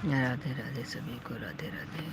राधे राधे सभी को, राधे राधे।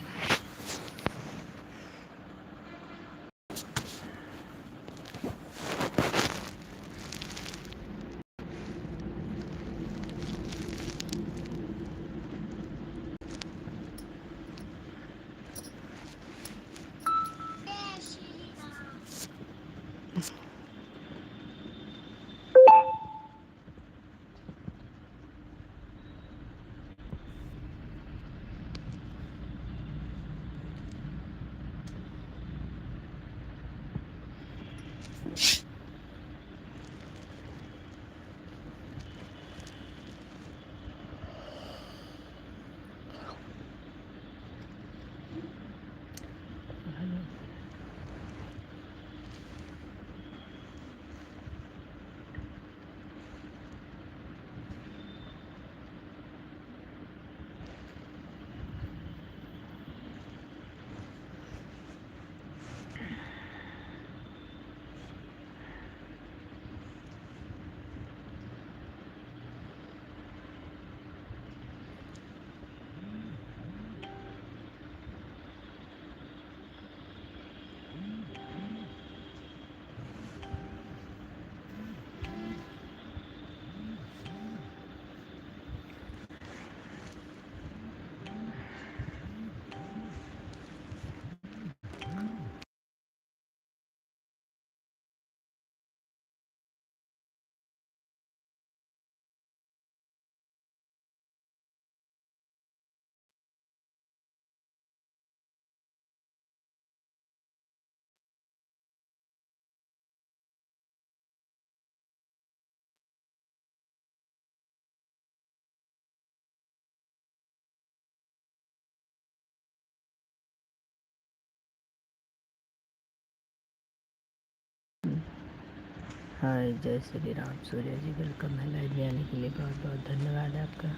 हाय, जय श्री राम। सूर्य जी वेलकम है। लाइव में आने के लिए बहुत बहुत धन्यवाद आपका।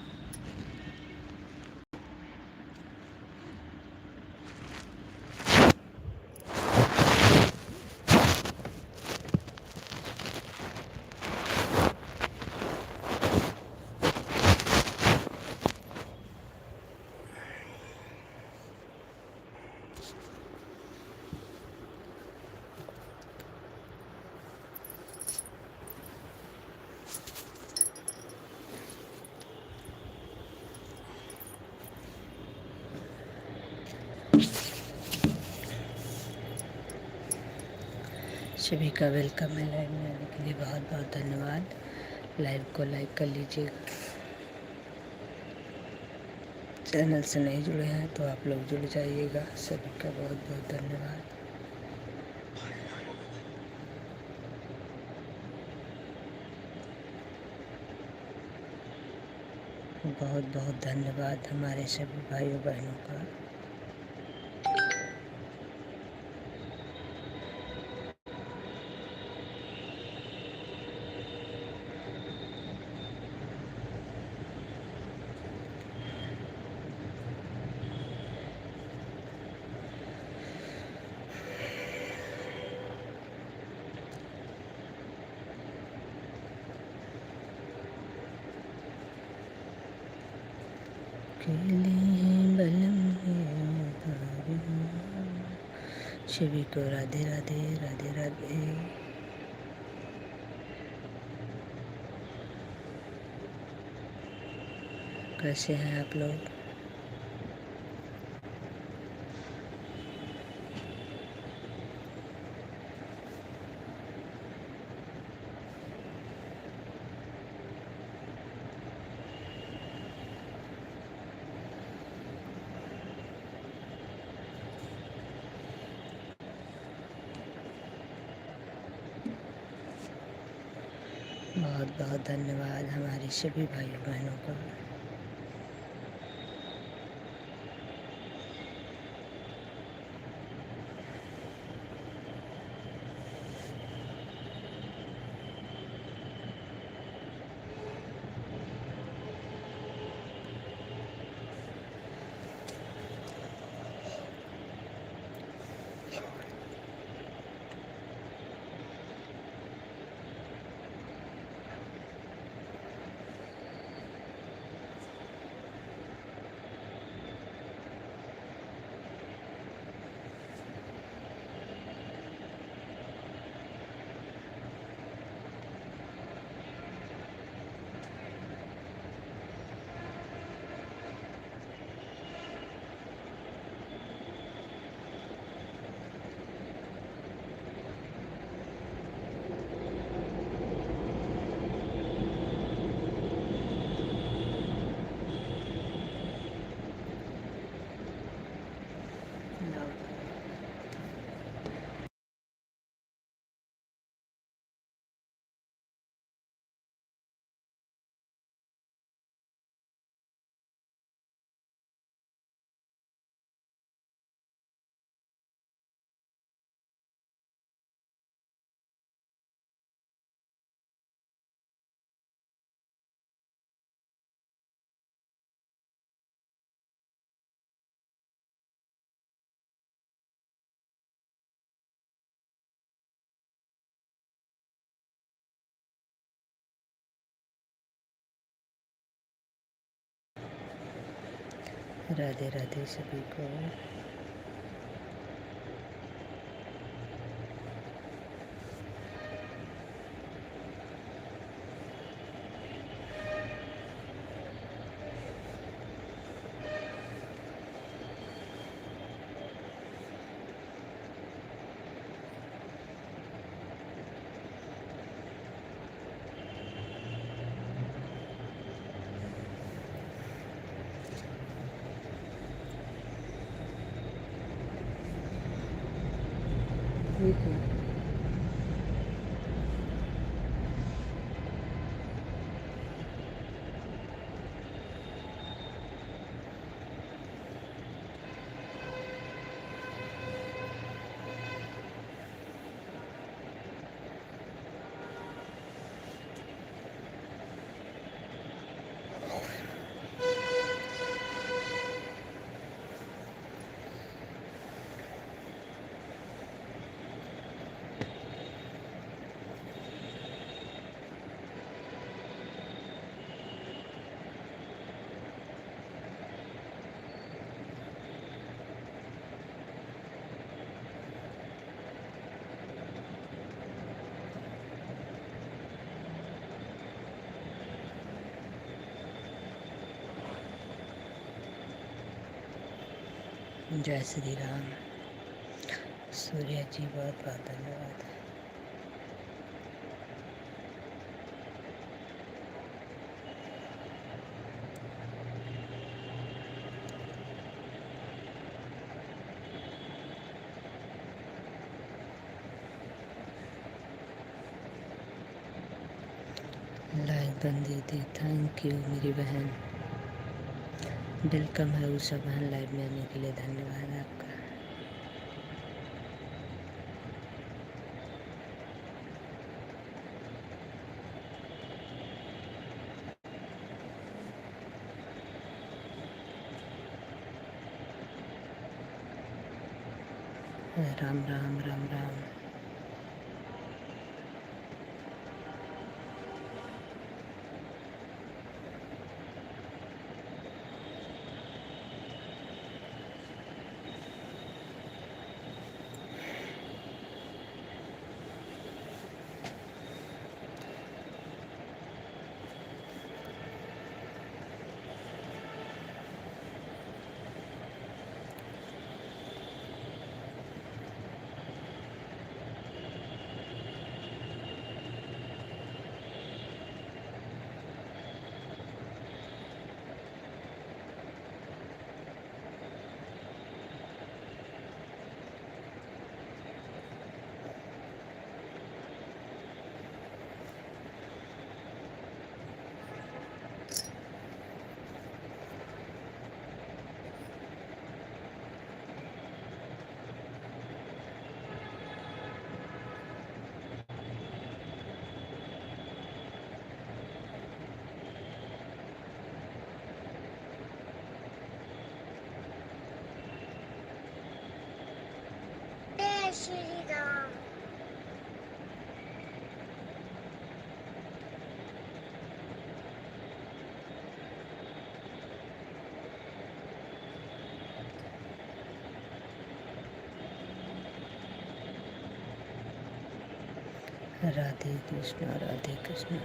सभी का वेलकम है। लाइव में आने के लिए बहुत बहुत धन्यवाद। लाइव को लाइक कर लीजिएगा। चैनल से नहीं जुड़े हैं तो आप लोग जुड़ जाइएगा। सभी का बहुत बहुत धन्यवाद। बहुत बहुत धन्यवाद हमारे सभी भाइयों बहनों का। सभी को राधे राधे, राधे राधे। कैसे हैं आप लोग? बहुत बहुत धन्यवाद हमारे सभी भाइयों बहनों का। राधे राधे सभी को। ठीक है। जय श्री राम। सूर्या जी बहुत बहुत धन्यवाद। लाइव बंदी थी, थैंक यू मेरी बहन। वेलकम है उषा बहन, लाइव में आने के लिए धन्यवाद आपका। राम राम राम राम। जय श्री राम। राधे कृष्णा राधे कृष्णा।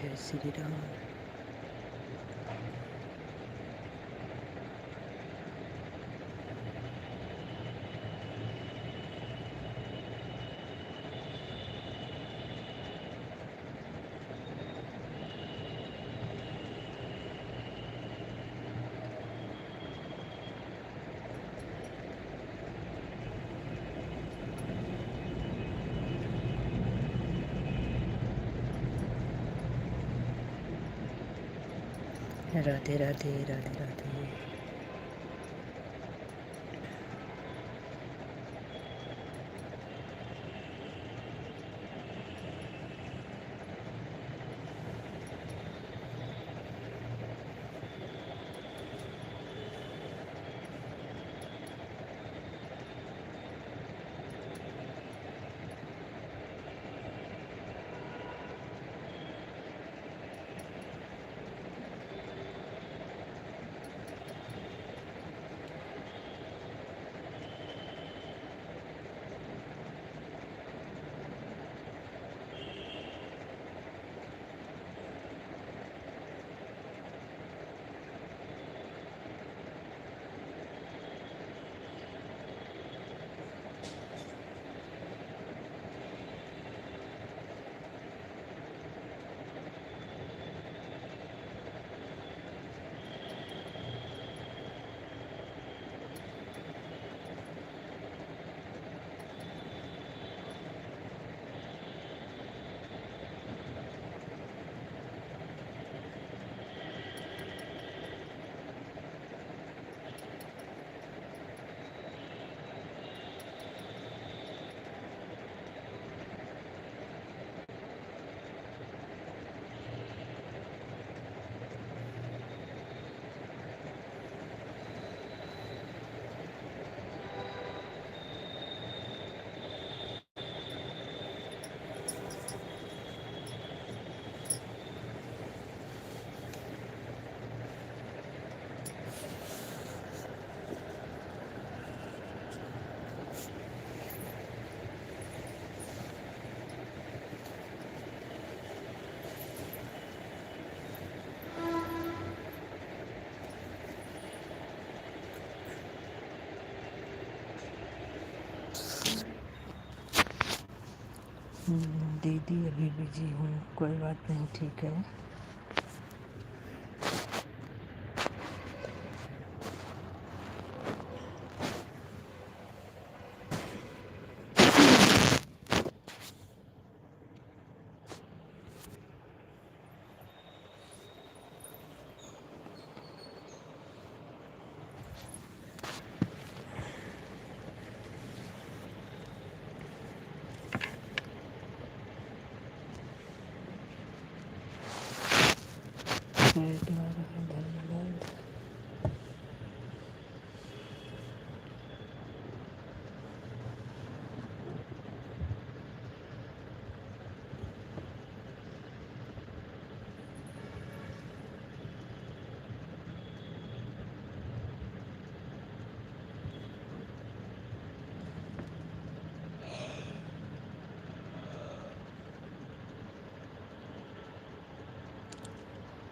जय श्री राम। राधे राधे राधे राधे। दीदी अभी बिजी हूँ, कोई बात नहीं, ठीक है। धन्यवाद।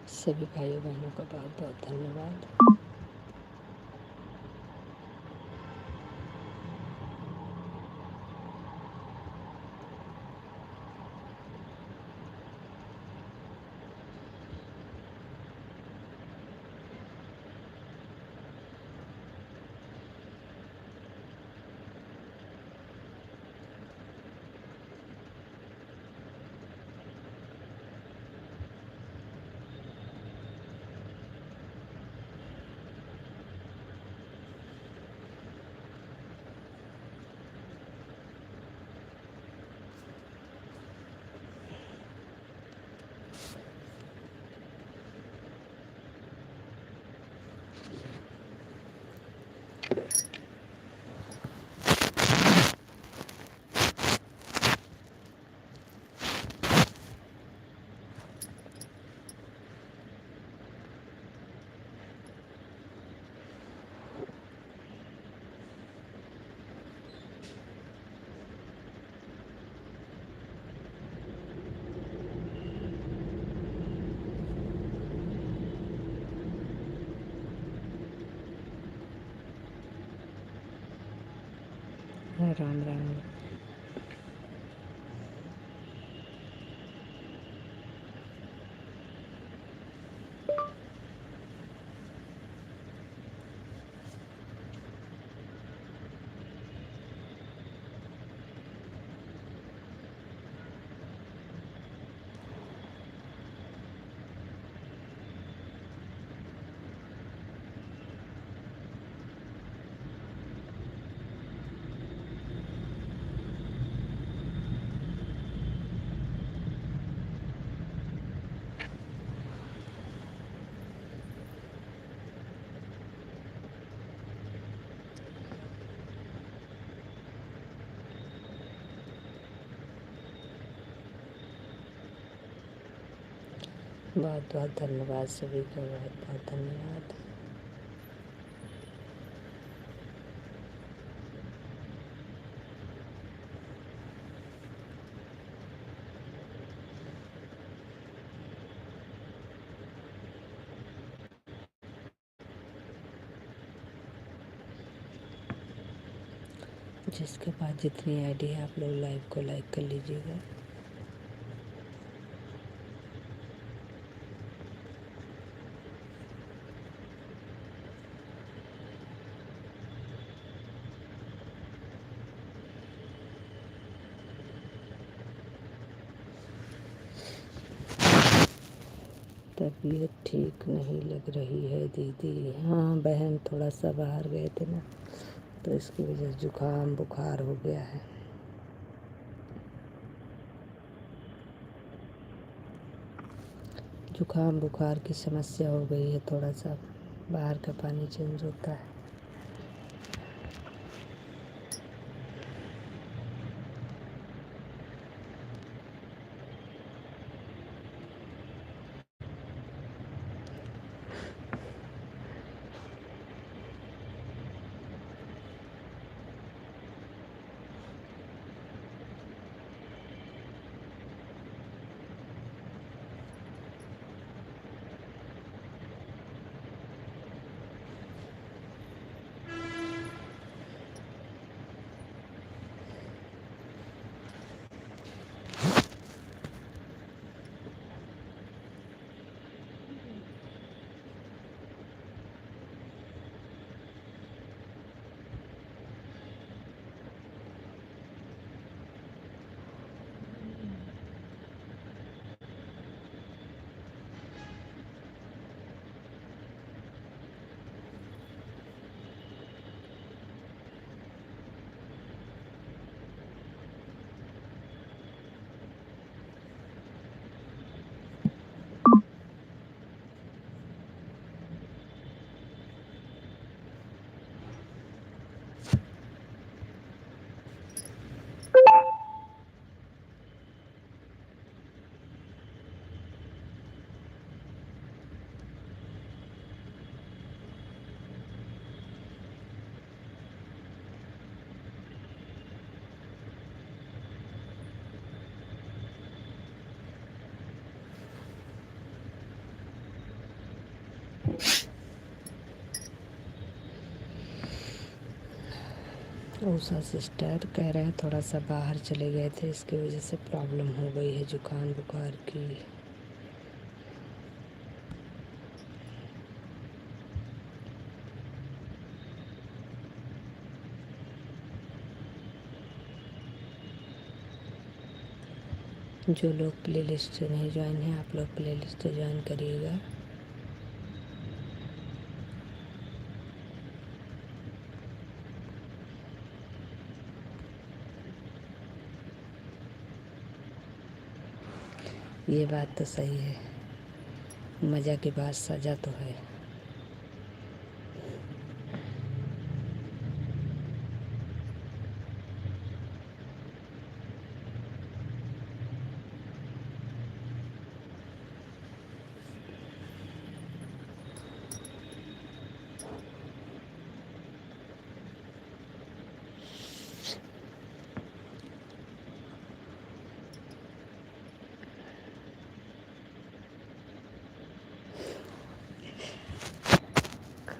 सभी भाइयों बहनों का बहुत बहुत धन्यवाद। राम राम। बहुत बहुत धन्यवाद सभी का, बहुत बहुत धन्यवाद। जिसके पास जितनी आईडी है आप लोग लाइव को लाइक कर लीजिएगा। तबीयत ठीक नहीं लग रही है दीदी। हाँ बहन, थोड़ा सा बाहर गए थे ना, तो इसकी वजह से जुकाम बुखार हो गया है। जुकाम बुखार की समस्या हो गई है, थोड़ा सा बाहर का पानी चेंज होता है। उषा सिस्टर कह रहे हैं थोड़ा सा बाहर चले गए थे, इसकी वजह से प्रॉब्लम हो गई है जुकाम बुखार की। जो लोग प्ले लिस्ट से नहीं ज्वाइन हैं, आप लोग प्ले लिस्ट से ज्वाइन करिएगा। ये बात तो सही है, मज़ा की बात सजा तो है।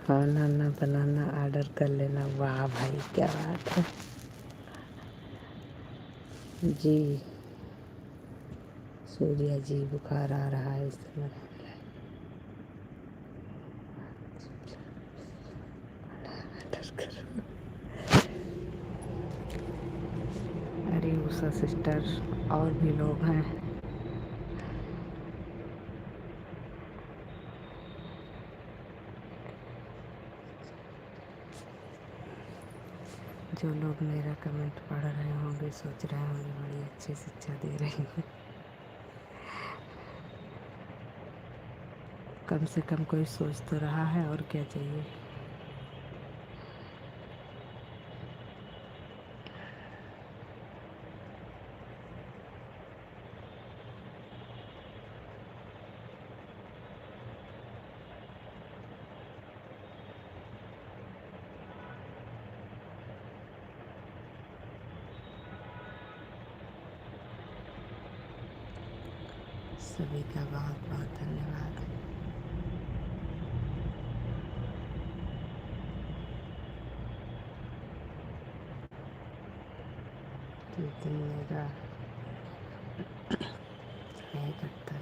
खाना ना बनाना, ऑर्डर कर लेना। वाह भाई क्या बात है। जी सूर्या जी, बुखार आ रहा है इस समय। अरे उषा सिस्टर और भी लोग हैं। जो लोग मेरा कमेंट पढ़ रहे होंगे सोच रहे होंगे बड़ी अच्छी शिक्षा दे रही हूँ। कम से कम कोई सोच तो रहा है, और क्या चाहिए। सभी का बहुत बहुत धन्यवाद। जिस दिन मेरा नहीं करता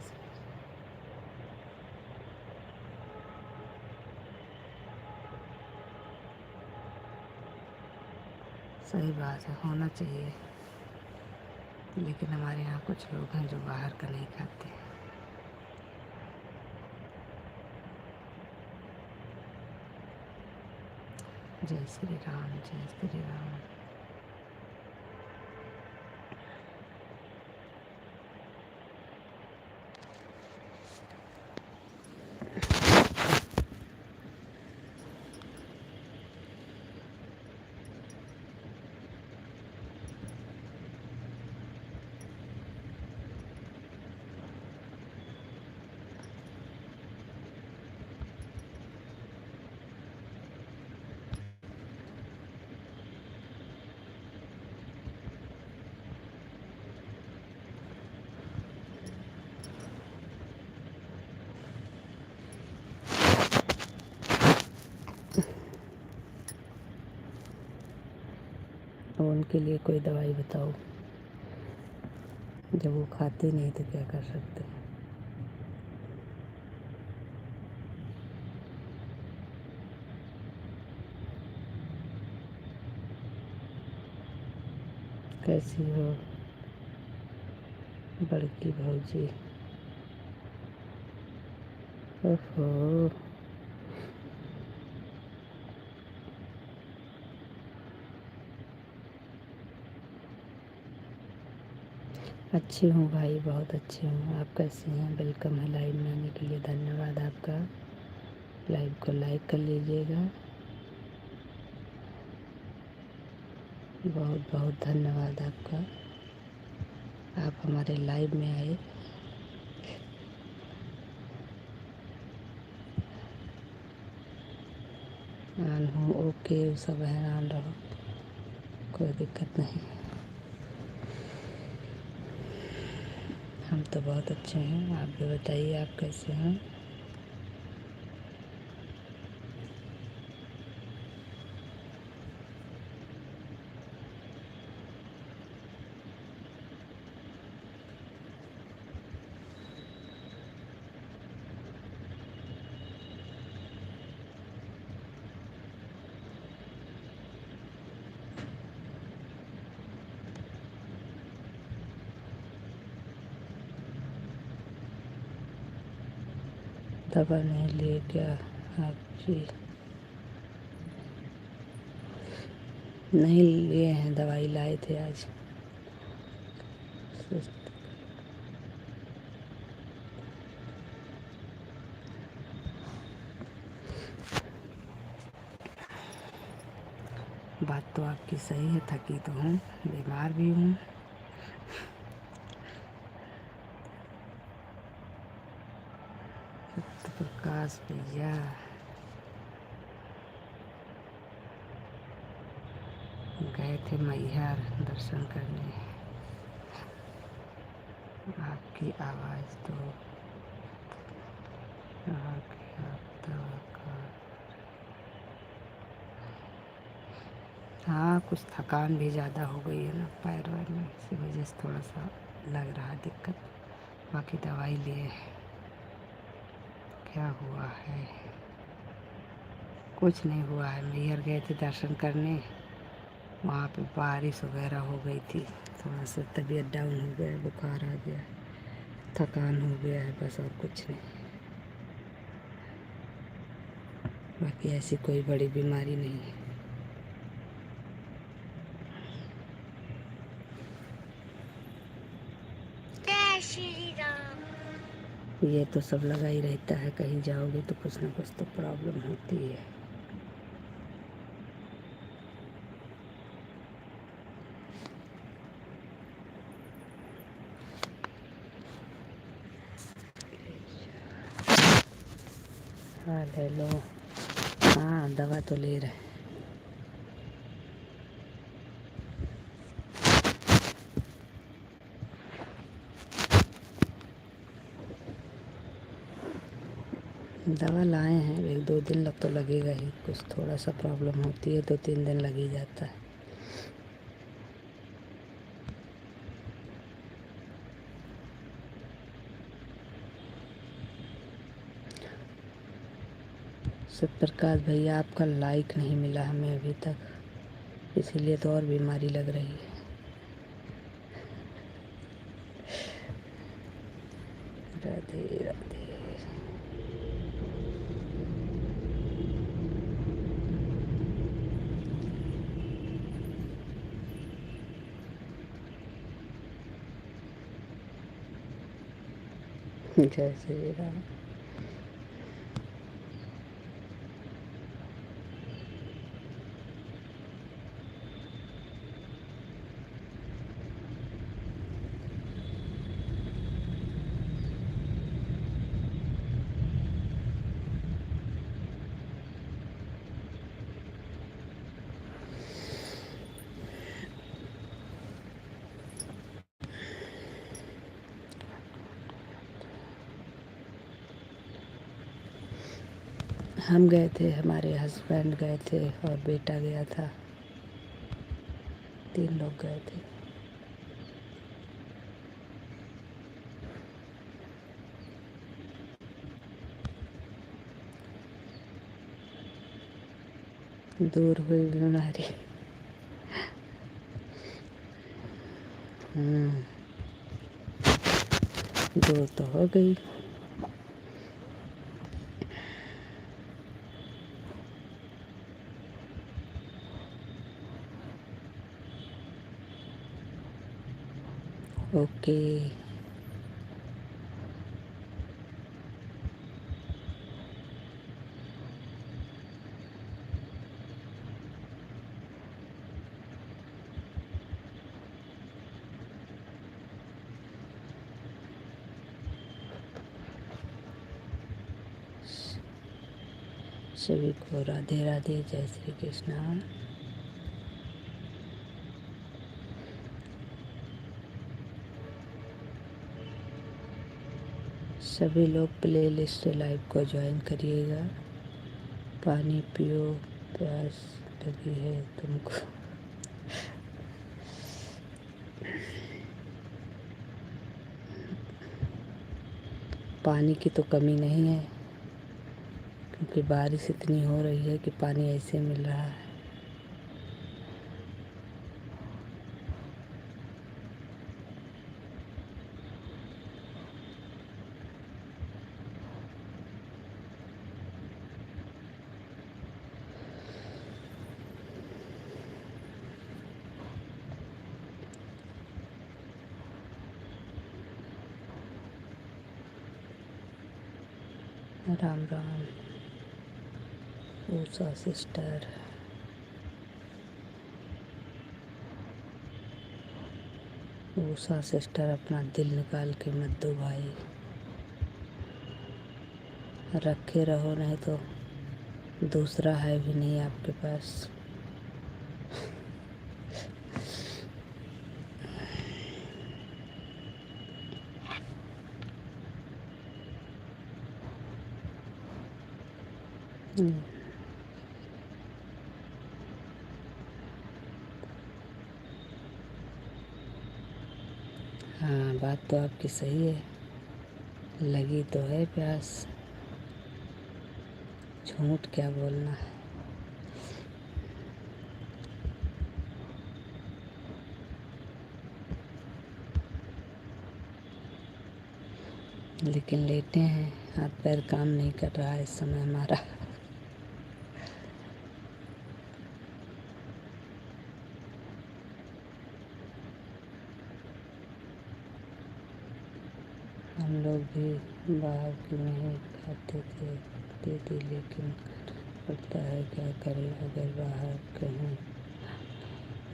सही बात है, होना चाहिए। लेकिन हमारे यहाँ कुछ लोग हैं जो बाहर का नहीं खाते। जय श्री राम, जय श्री राम। और उनके लिए कोई दवाई बताओ। जब वो खाते नहीं तो क्या कर सकते हैं। कैसी हो बड़की भौजी? ओहो, अच्छी हूँ भाई, बहुत अच्छी हूँ। आप कैसे हैं? वेलकम है लाइव में आने के लिए, धन्यवाद आपका। लाइव को लाइक कर लीजिएगा। बहुत बहुत धन्यवाद आपका, आप हमारे लाइव में आए। ऑन हूँ, ओके, सब हैरान रहो, कोई दिक्कत नहीं। हम तो बहुत अच्छे हैं, आप भी बताइए आप कैसे हैं। दवा नहीं लिए क्या आप जी? नहीं लिए हैं, दवाई लाए थे आज। बात तो आपकी सही है, थकी तो हूँ, बीमार भी हूँ। सत्य प्रकाश भैया, गए थे मैहर दर्शन करने। आपकी आवाज़ तो आप दवा का हाँ, कुछ थकान भी ज़्यादा हो गई है ना पैर वैर में, इसी वजह से थोड़ा सा लग रहा है दिक्कत। बाकी दवाई लिए। क्या हुआ है? कुछ नहीं हुआ है। मैहर गए थे दर्शन करने, वहाँ पे बारिश वगैरह हो गई थी, थोड़ा सा तबीयत डाउन हो गया, बुखार आ गया, थकान हो गया है, बस और कुछ नहीं। बाकी ऐसी कोई बड़ी बीमारी नहीं है। ये तो सब लगा ही रहता है, कहीं जाओगे तो कुछ ना कुछ तो प्रॉब्लम होती है। हाँ ले लो। हाँ, दवा तो ले रहे हैं। दवा लाए हैं, 1-2 दिन लग तो लगेगा ही। कुछ थोड़ा सा प्रॉब्लम होती है 2-3 दिन लग ही जाता है। सत्यप्रकाश भैया, आपका लाइक नहीं मिला हमें अभी तक, इसीलिए तो और बीमारी लग रही है। राधे राधे। जय श्री राम। हम गए थे, हमारे हस्बैंड गए थे और बेटा गया था, 3 लोग गए थे। दूर हुई बीमारी। दूर तो हो गई। ओके। सभी को राधे राधे, जय श्री कृष्णा। सभी लोग प्ले लिस्ट लाइव को ज्वाइन करिएगा। पानी पियो, प्यास लगी है तुमको। पानी की तो कमी नहीं है, क्योंकि बारिश इतनी हो रही है कि पानी ऐसे मिल रहा है। राम राम। उषा सिस्टर, उषा सिस्टर, अपना दिल निकाल के मत दो भाई, रखे रहो, नहीं तो दूसरा है भी नहीं आपके पास। हाँ, बात तो आपकी सही है, लगी तो है प्यास, झूठ क्या बोलना। लेकिन लेटे हैं, हाथ पैर काम नहीं कर रहा है इस समय हमारा। हम लोग भी बाहर की नहीं खाते थे दीदी, लेकिन पड़ता है, क्या करें। अगर बाहर कहीं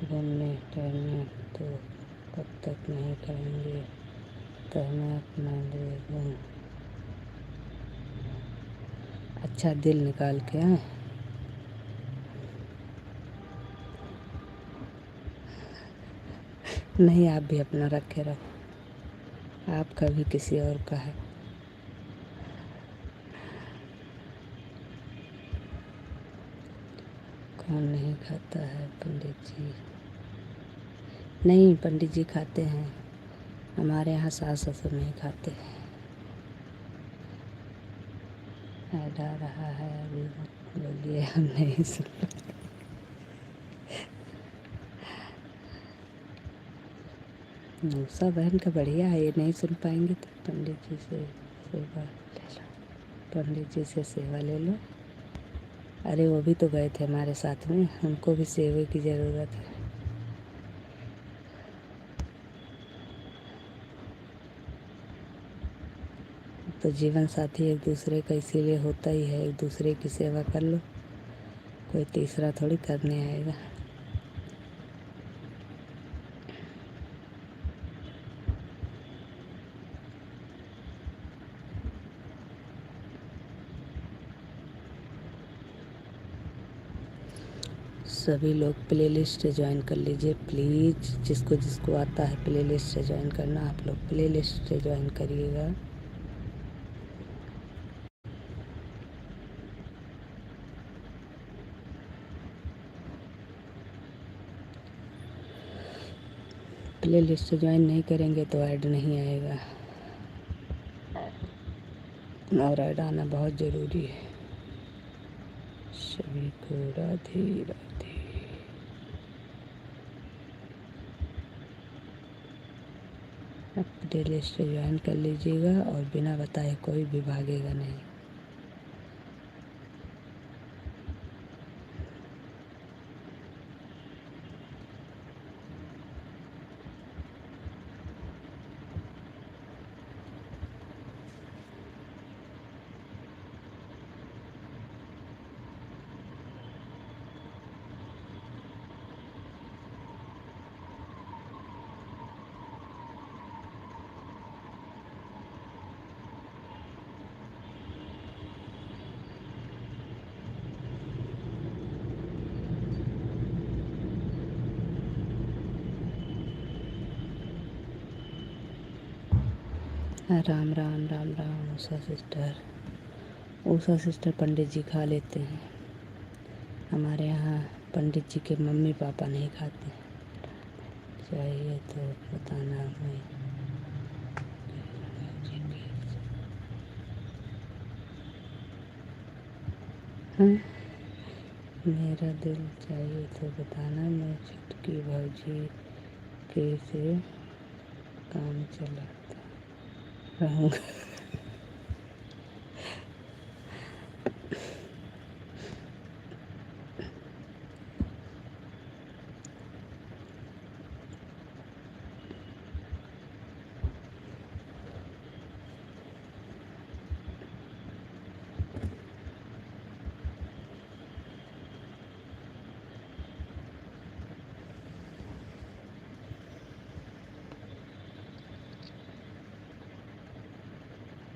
घूमने टहलने तो कब तक नहीं खाएंगे, तो हमें अपना ले घूम। अच्छा, दिल निकाल के आए। नहीं, आप भी अपना रखे रहो, आपका भी किसी और का है। कौन नहीं खाता है पंडित जी? नहीं, पंडित जी खाते हैं, हमारे यहाँ सास ससुर नहीं खाते। ऐडा रहा है अभी, बोलिए, हम नहीं सुन। सब बहन का बढ़िया है, ये नहीं सुन पाएंगे तो पंडित जी से सेवा ले लो, पंडित जी से सेवा ले लो। अरे वो भी तो गए थे हमारे साथ में, उनको भी सेवा की ज़रूरत है। तो जीवन साथी एक दूसरे का इसीलिए होता ही है, एक दूसरे की सेवा कर लो, कोई तीसरा थोड़ी करने आएगा। सभी लोग प्ले लिस्ट ज्वाइन कर लीजिए प्लीज़, जिसको जिसको आता है प्ले लिस्ट ज्वाइन करना, आप लोग प्ले लिस्ट ज्वाइन करिएगा। प्ले लिस्ट ज्वाइन नहीं करेंगे तो ऐड नहीं आएगा, और ऐड आना बहुत ज़रूरी है। सभी को राधे राधे। अब प्ले लिस्ट ज्वाइन कर लीजिएगा, और बिना बताए कोई भी भागेगा नहीं। राम राम राम राम। उषा सिस्टर पंडित जी खा लेते हैं, हमारे यहाँ पंडित जी के मम्मी पापा नहीं खाते। चाहिए तो बताना, मैं हाँ, मेरा दिल चाहिए तो बताना, मैं छुटकी भौजी के से काम चलाता रहूँगा।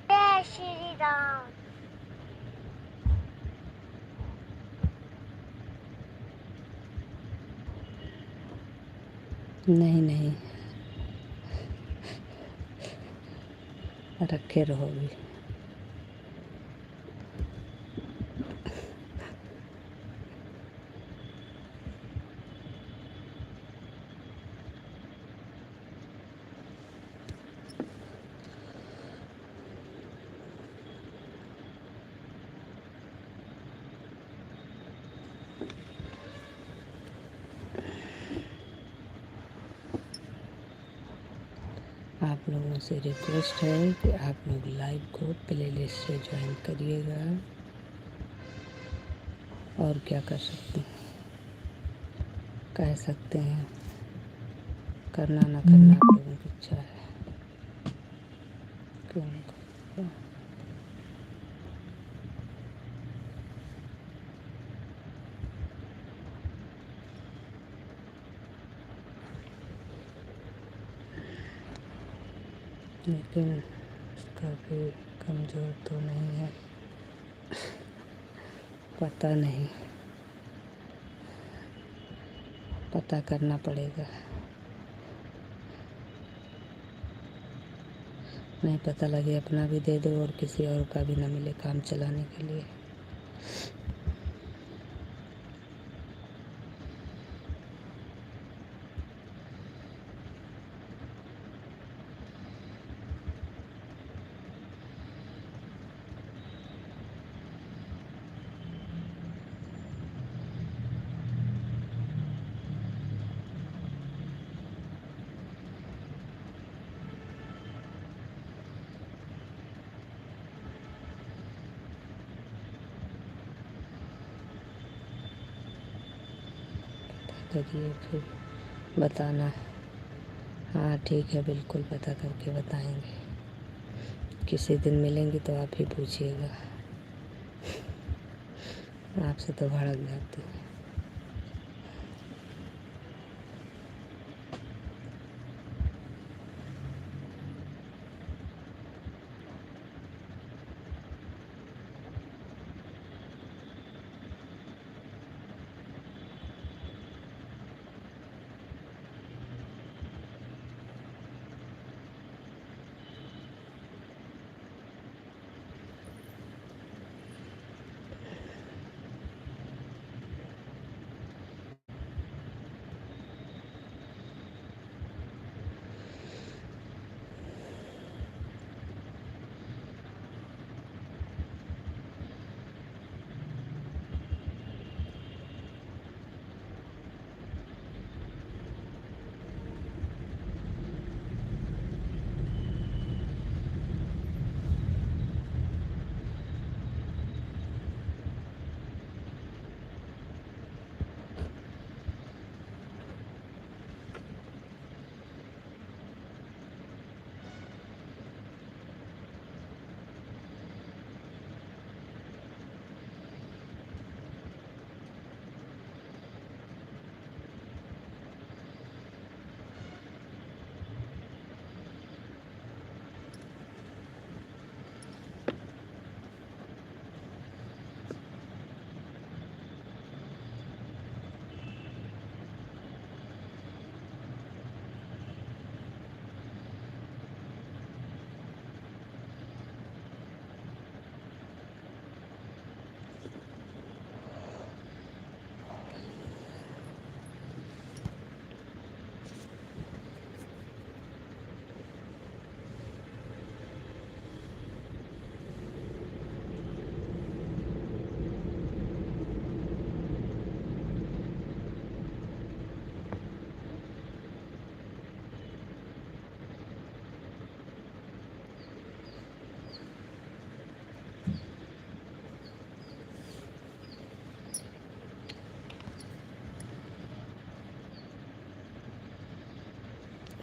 जय श्री राम। नहीं नहीं, रखे रहोगी। लोगों से रिक्वेस्ट है कि आप लोग लाइव को प्लेलिस्ट से ज्वाइन करिएगा। और क्या कर सकते हैं, कह सकते हैं, करना ना करना आप लोगों की इच्छा है। क्यों नहीं करेगा? लेकिन उसका भी कमज़ोर तो नहीं है, पता नहीं, पता करना पड़ेगा। नहीं पता लगे अपना भी दे दो और किसी और का भी ना मिले काम चलाने के लिए। करिए फिर बताना। हाँ ठीक है, बिल्कुल पता करके बताएंगे। किसी दिन मिलेंगी तो आप ही पूछिएगा, आपसे तो भड़क जाती है।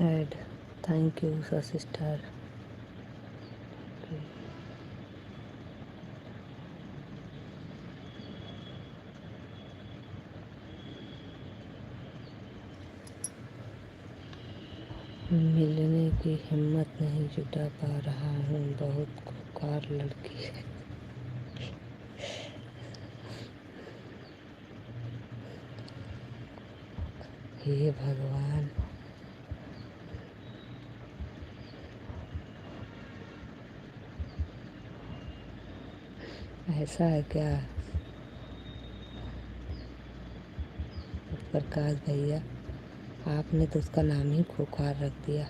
Add, thank you sister. मिलने की हिम्मत नहीं जुटा पा रहा हूँ, बहुत खूंखार लड़की है। हे भगवान, ऐसा है क्या? प्रकाश भैया, आपने तो उसका नाम ही खूंखार रख दिया।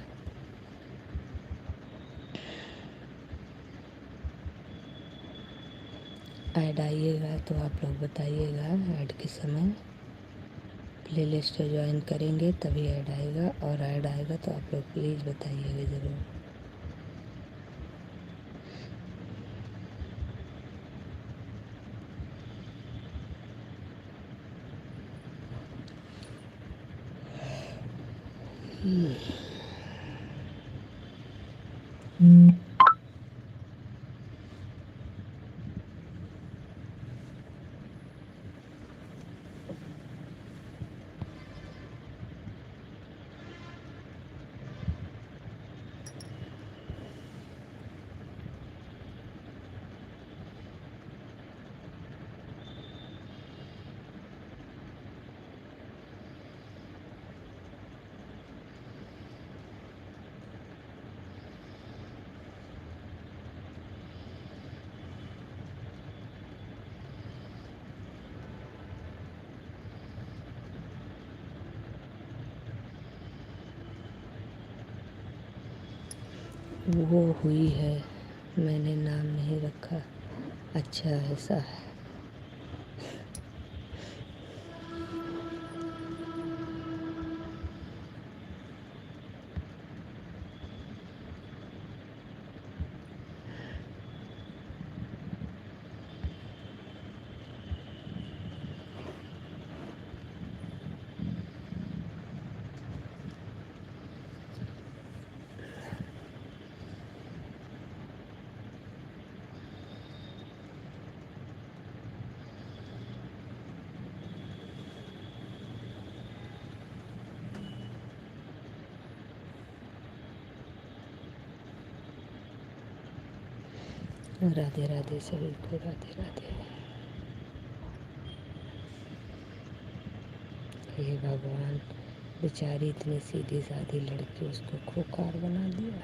ऐड आइएगा तो आप लोग बताइएगा, ऐड के समय प्लेलिस्ट ज्वाइन करेंगे तभी ऐड आएगा, और ऐड आएगा तो आप लोग प्लीज़ बताइएगा ज़रूर। वो हुई है, मैंने नाम नहीं रखा, अच्छा ऐसा है। राधे राधे सभी को, राधे राधे। हे भगवान, बेचारी इतनी सीधी सादी लड़की, उसको खोकार बना दिया।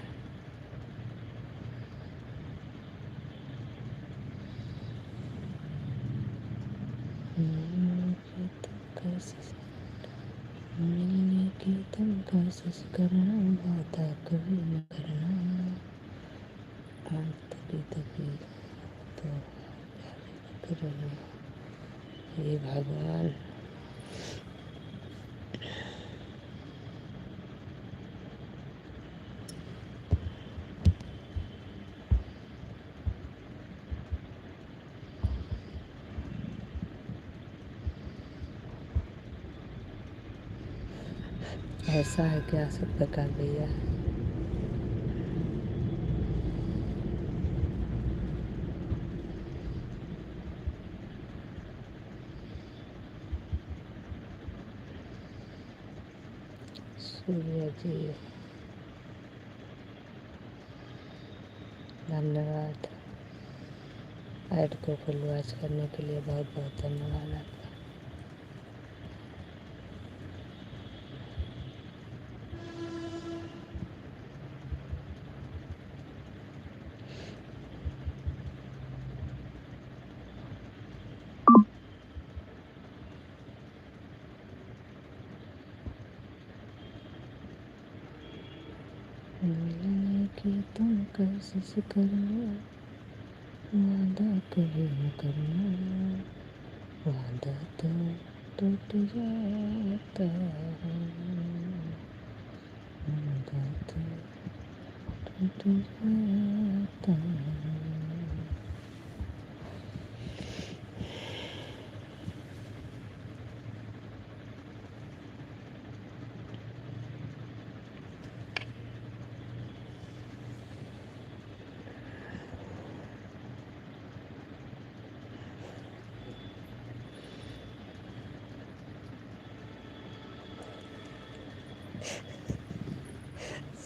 मिलने की तुम कोशिश करना, वादा कभी न करना, तभी तभी तो करो। हे भगवान, ऐसा है क्या सब प्रकार भैया। सूर्य जी धन्यवाद, ऐड को फुल वॉच करने के लिए बहुत बहुत धन्यवाद आपका। मिलने की तुम कोशिश करना, वादा कभी न करना, वादा तो टूट जाता है, वादा तो टूट जाता है।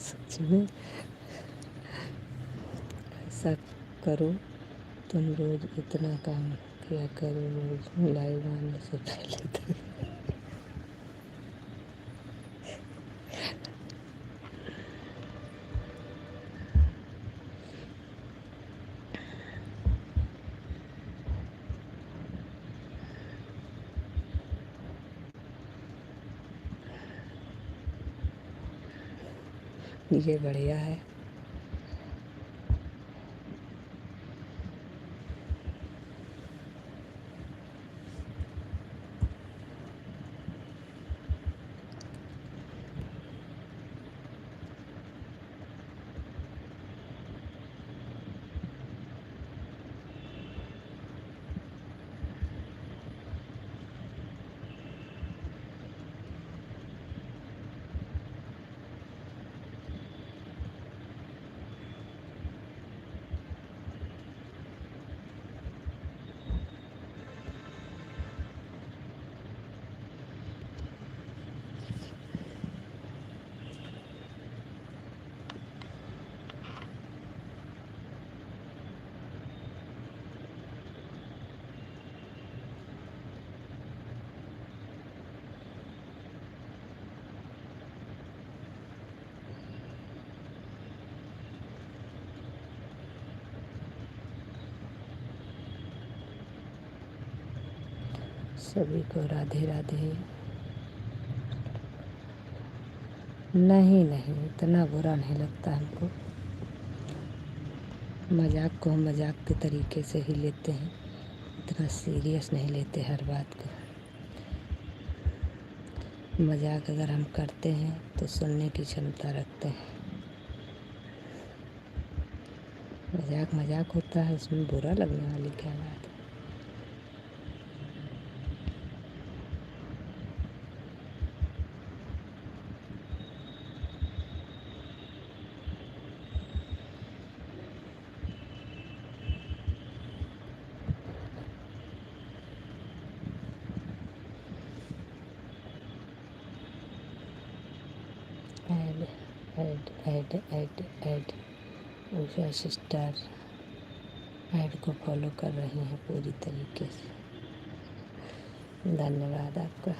सच में ऐसा करो, तुम रोज इतना काम किया करो, रोज लाइव आने से पहले तो। ये बढ़िया है। सभी को राधे राधे। नहीं नहीं, इतना बुरा नहीं लगता हमको। मजाक को हम मजाक के तरीके से ही लेते हैं, इतना सीरियस नहीं लेते हर बात को। मजाक अगर हम करते हैं तो सुनने की क्षमता रखते हैं। मजाक मजाक होता है, उसमें बुरा लगने वाली क्या बात है। Ad ad ad ad ad Usha sister ad को फॉलो कर रही हैं पूरी तरीके से। धन्यवाद आपका।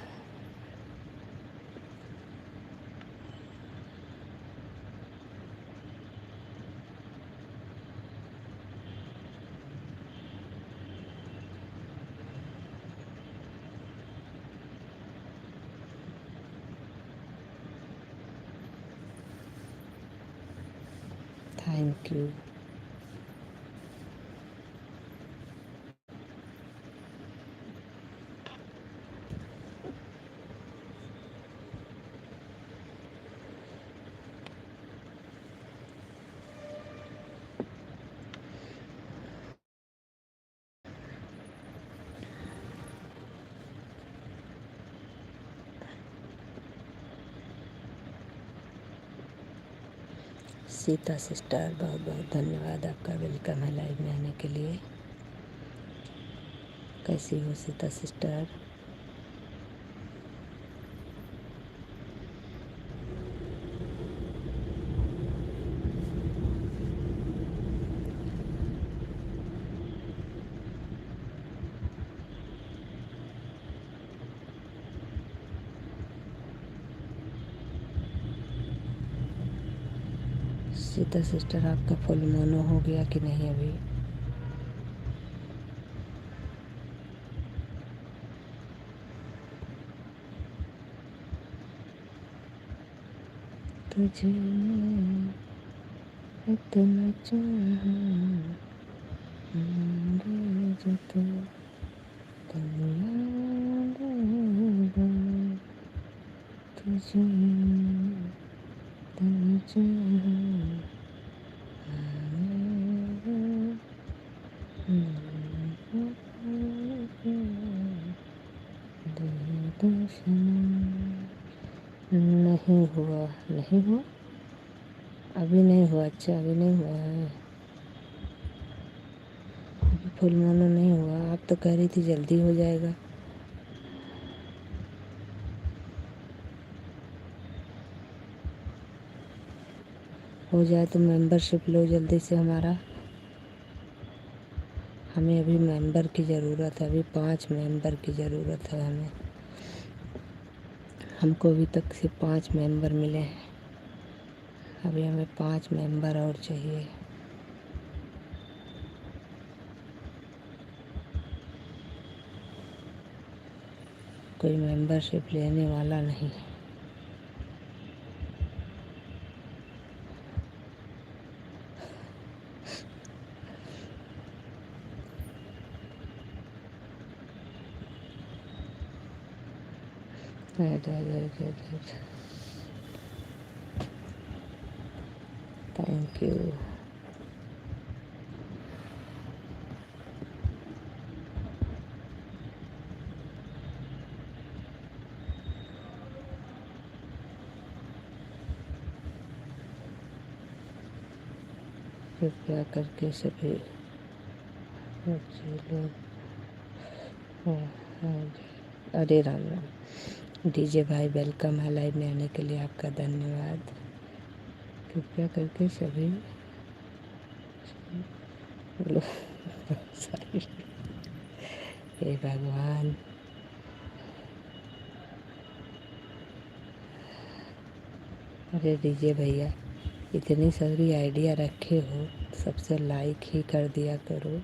Thank you. सीता सिस्टर बहुत बहुत धन्यवाद आपका, वेलकम है लाइव में आने के लिए। कैसी हो सीता सिस्टर? सीता सिस्टर आपका फुल मोनो हो गया कि नहीं अभी? तुझे इतना चाहा जो तो तुझे इतना चाहा नहीं हुआ, नहीं हुआ, अभी नहीं हुआ। अच्छा अभी नहीं हुआ है, अभी फुल मोनो नहीं हुआ। आप तो कह रही थी जल्दी हो जाएगा। हो जाए तो मेंबरशिप लो जल्दी से हमारा। हमें अभी मेंबर की ज़रूरत है, अभी 5 मेंबर की ज़रूरत है हमें। हमको अभी तक सिर्फ 5 मेंबर मिले हैं, अभी हमें 5 मेंबर और चाहिए। कोई मेंबरशिप लेने वाला नहीं। Thank you. कृपया करके सभी बच्चे लोग, अरे राम राम। डीजे भाई वेलकम है लाइव में आने के लिए, आपका धन्यवाद। कृपया करके सभी लोग हे भगवान। अरे डीजे भैया, इतनी सारी आइडिया रखे हो, सबसे लाइक ही कर दिया करो।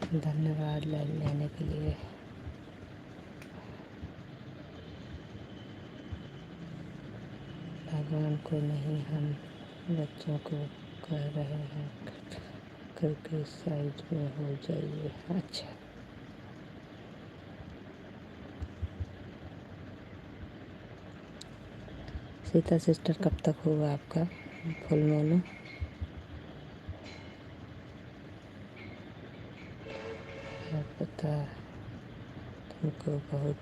धन्यवाद लेने के लिए। भगवान को नहीं, हम बच्चों को कह रहे हैं करके साइड में हो जाइए। अच्छा, सीता सिस्टर कब तक होगा आपका फुल मून? पता तुमको बहुत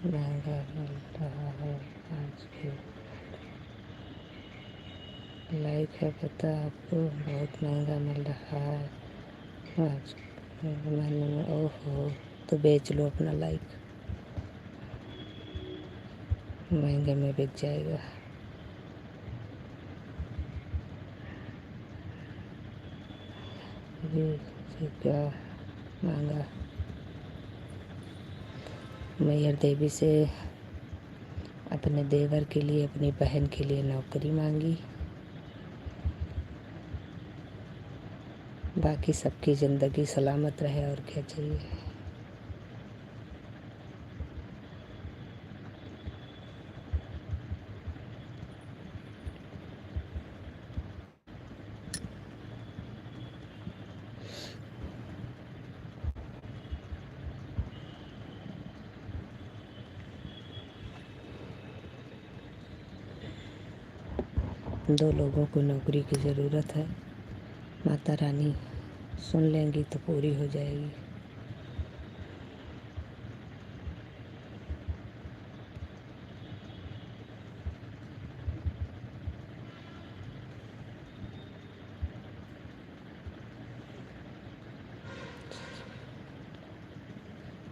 महंगा मिल रहा है आज भी। लाइक है, पता आपको बहुत महंगा मिल रहा है आज महीने में। ओहो, तो बेच लो अपना लाइक, महंगे में बिक जाएगा। ये क्या मांगा? मैयर देवी से अपने देवर के लिए, अपनी बहन के लिए नौकरी मांगी। बाकी सबकी ज़िंदगी सलामत रहे, और क्या चाहिए। दो लोगों को नौकरी की ज़रूरत है, माता रानी सुन लेंगी तो पूरी हो जाएगी।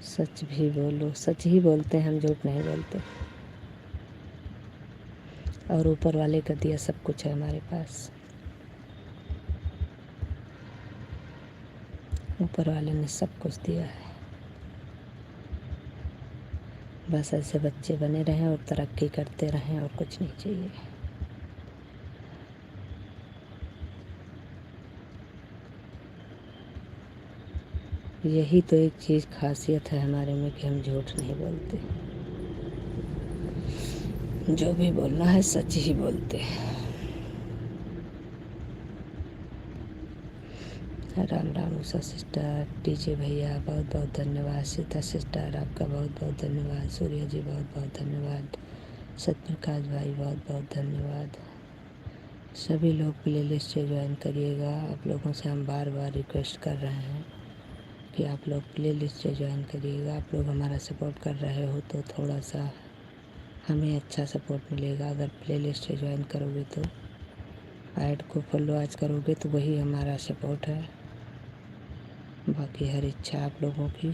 सच भी बोलो, सच ही बोलते हैं हम, झूठ नहीं बोलते। और ऊपर वाले का दिया सब कुछ है हमारे पास। ऊपर वाले ने सब कुछ दिया है, बस ऐसे बच्चे बने रहें और तरक्की करते रहें, और कुछ नहीं चाहिए। यही तो एक चीज़ खासियत है हमारे में कि हम झूठ नहीं बोलते। जो भी बोलना है सच ही बोलते हैं। राम राम उषा सिस्टर, टीजे भैया बहुत बहुत धन्यवाद। सीता सिस्टर आपका बहुत बहुत धन्यवाद। सूर्य जी बहुत बहुत धन्यवाद। सत्यप्रकाश भाई बहुत बहुत धन्यवाद। सभी लोग प्ले लिस्ट से ज्वाइन करिएगा। आप लोगों से हम बार बार रिक्वेस्ट कर रहे हैं कि आप लोग प्ले लिस्ट से ज्वाइन करिएगा। आप लोग हमारा सपोर्ट कर रहे हो तो थोड़ा सा हमें अच्छा सपोर्ट मिलेगा। अगर प्ले लिस्ट से ज्वाइन करोगे तो, ऐड को फॉलो आज करोगे तो वही हमारा सपोर्ट है। बाकी हर इच्छा आप लोगों की।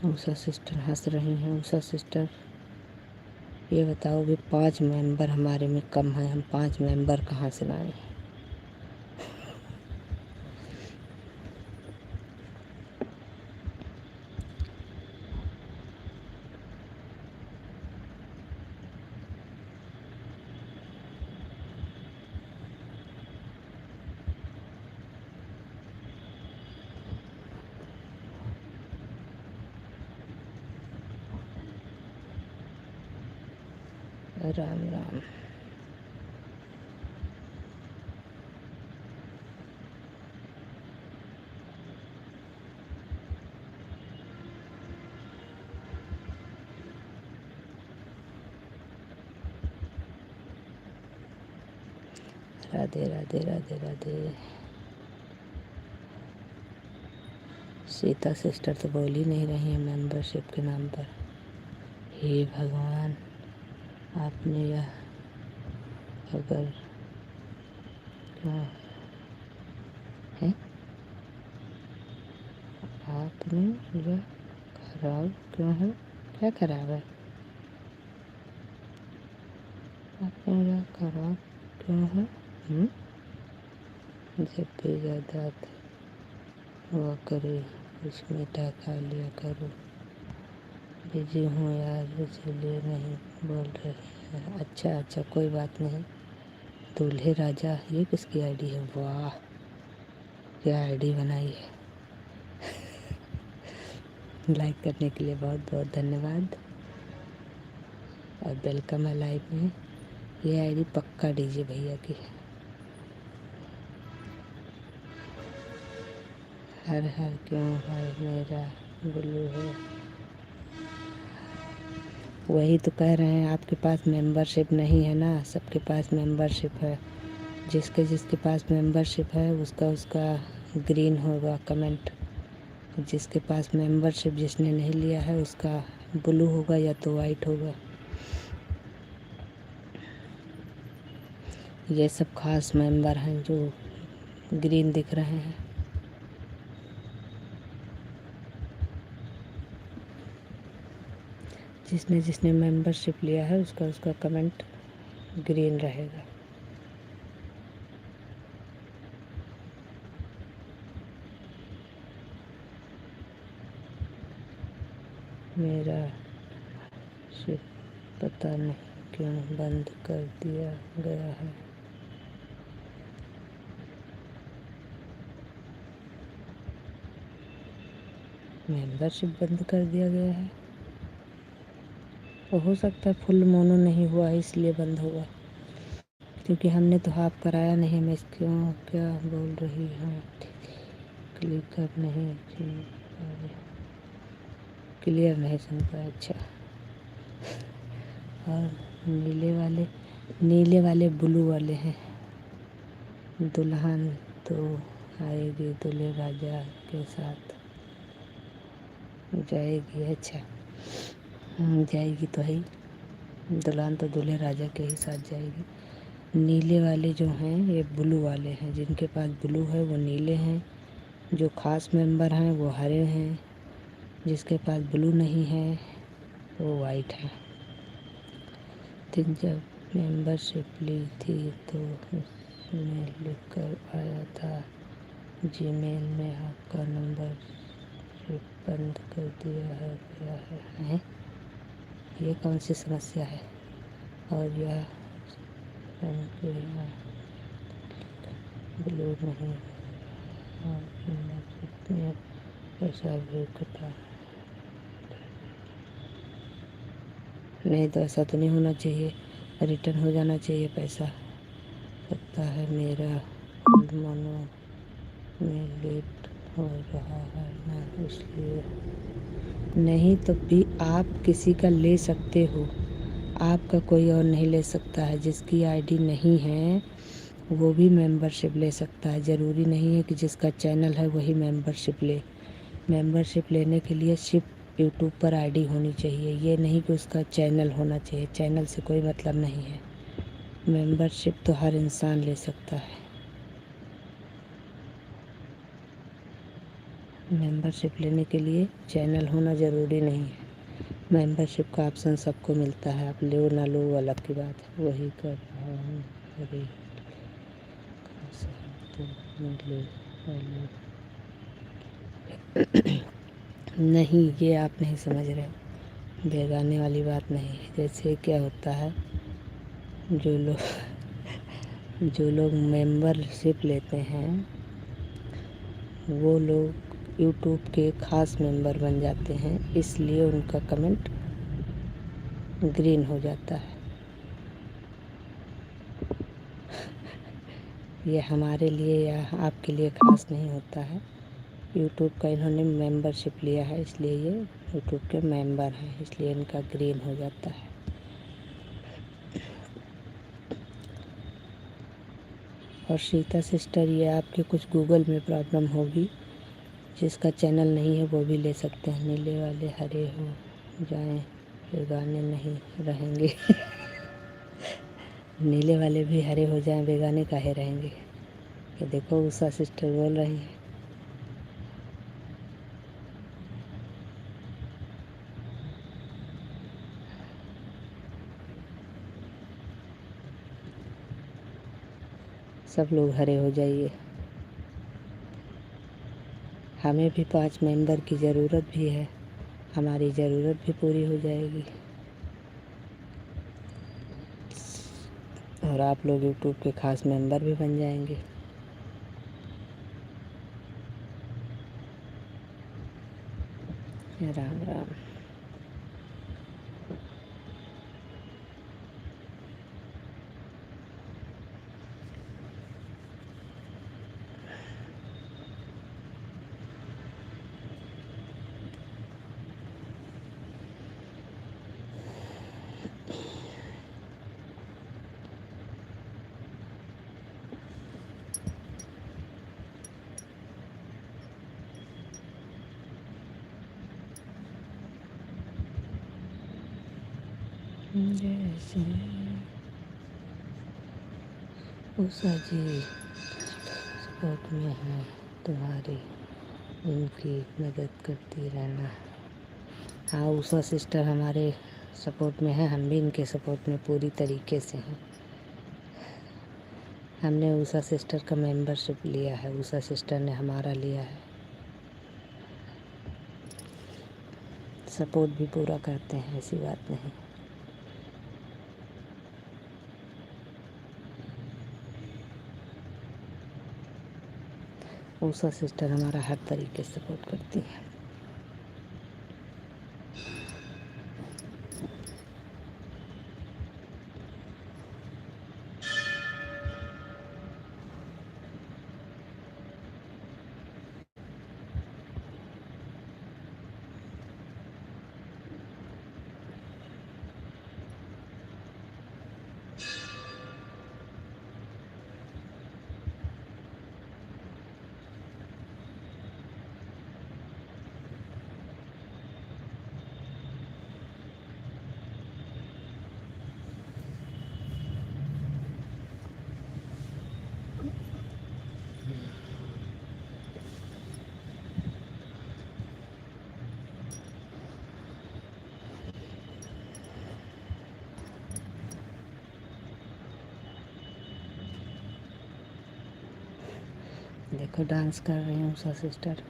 उषा सिस्टर हंस रही हैं। उषा सिस्टर ये बताओ कि 5 मेंबर हमारे में कम है, हम 5 मेंबर कहाँ से लाएं? राम राम। राधे राधे राधे राधे। सीता सिस्टर तो बोल ही नहीं रही है मेंबरशिप के नाम पर। हे भगवान, आपने यह अगर क्या है, आपने यह खराब क्यों है? क्या खराब है? आपने यह खराब क्यों है? जब भी ज़्यादा हुआ करे कुछ मीठा खा लिया करो। बिजी हूँ यार इसीलिए नहीं बोल रहे हैं। अच्छा अच्छा कोई बात नहीं। दूल्हे राजा ये किसकी आईडी है? वाह क्या आईडी बनाई है। लाइक करने के लिए बहुत बहुत धन्यवाद और वेलकम है लाइव में। ये आईडी पक्का डीजे भैया की है। हर हर क्यों है मेरा गुल्लू है। वही तो कह रहे हैं आपके पास मेंबरशिप नहीं है ना। सबके पास मेंबरशिप है। जिसके जिसके पास मेंबरशिप है उसका उसका ग्रीन होगा कमेंट। जिसके पास मेंबरशिप जिसने नहीं लिया है उसका ब्लू होगा या तो वाइट होगा। ये सब खास मेंबर हैं जो ग्रीन दिख रहे हैं। जिसने जिसने मेंबरशिप लिया है उसका उसका कमेंट ग्रीन रहेगा। मेरा शिप पता नहीं क्यों बंद कर दिया गया है। मेंबरशिप बंद कर दिया गया है तो हो सकता है फुल मोनो नहीं हुआ है इसलिए बंद होगा। क्योंकि हमने तो हाफ कराया नहीं। मैं क्यों क्या बोल रही हूँ क्लिक कर नहीं क्लियर नहीं सुन पाया। अच्छा और नीले वाले ब्लू वाले हैं। दुल्हन तो आएगी दूल्हे राजा के साथ जाएगी। अच्छा जाएगी तो है। दुल्हन तो दूल्हे राजा के ही साथ जाएगी। नीले वाले जो हैं ये ब्लू वाले हैं। जिनके पास ब्लू है वो नीले हैं। जो खास मेंबर हैं वो हरे हैं। जिसके पास ब्लू नहीं है वो वाइट है। तो जब मेंबरशिप ली थी तो उसमें लिख कर आया था जीमेल में आपका नंबर बंद कर दिया है गया है। ये कौन सी समस्या है? और यह ब्लू नहीं और पैसा भी कटा नहीं तो ऐसा तो नहीं होना चाहिए। रिटर्न हो जाना चाहिए पैसा। लगता है मेरा मनो में लेट हो रहा है ना इसलिए। नहीं तो भी आप किसी का ले सकते हो। आपका कोई और नहीं ले सकता है। जिसकी आईडी नहीं है वो भी मेंबरशिप ले सकता है। ज़रूरी नहीं है कि जिसका चैनल है वही मेंबरशिप ले। मेंबरशिप लेने के लिए सिर्फ यूट्यूब पर आईडी होनी चाहिए। ये नहीं कि उसका चैनल होना चाहिए। चैनल से कोई मतलब नहीं है। मेंबरशिप तो हर इंसान ले सकता है। मेंबरशिप लेने के लिए चैनल होना ज़रूरी नहीं है। मेंबरशिप का ऑप्शन सबको मिलता है। आप लो ना लो अलग की बात है। वही कर रहा हूँ। अरे तो मिले नहीं ये आप नहीं समझ रहे हो। बेगाने वाली बात नहीं है। जैसे क्या होता है जो लोग मेंबरशिप लेते हैं वो लोग यूट्यूब के ख़ास मेंबर बन जाते हैं। इसलिए उनका कमेंट ग्रीन हो जाता है। ये हमारे लिए या आपके लिए ख़ास नहीं होता है। यूट्यूब का इन्होंने मेंबरशिप लिया है इसलिए ये यूट्यूब के मेंबर हैं। इसलिए इनका ग्रीन हो जाता है। और सीता सिस्टर ये आपके कुछ गूगल में प्रॉब्लम होगी। जिसका चैनल नहीं है वो भी ले सकते हैं। नीले वाले हरे हो जाएं बेगाने नहीं रहेंगे। नीले वाले भी हरे हो जाएं बेगाने काहे रहेंगे। ये देखो उषा सिस्टर बोल रही है। सब लोग हरे हो जाइए। हमें भी 5 मेंबर की ज़रूरत भी है। हमारी ज़रूरत भी पूरी हो जाएगी और आप लोग यूट्यूब के खास मेंबर भी बन जाएंगे। राम राम। जैसे उषा जी सपोर्ट में है तुम्हारी, उनकी मदद करती रहना। हाँ, उषा सिस्टर हमारे सपोर्ट में है, हम भी इनके सपोर्ट में पूरी तरीके से हैं। हमने उषा सिस्टर का मेंबरशिप लिया है, उषा सिस्टर ने हमारा लिया है। सपोर्ट भी पूरा करते हैं, ऐसी बात नहीं। उषा सिस्टर हमारा हर तरीके से सपोर्ट करती है। देखो डांस कर रही हूँ उषा सिस्टर।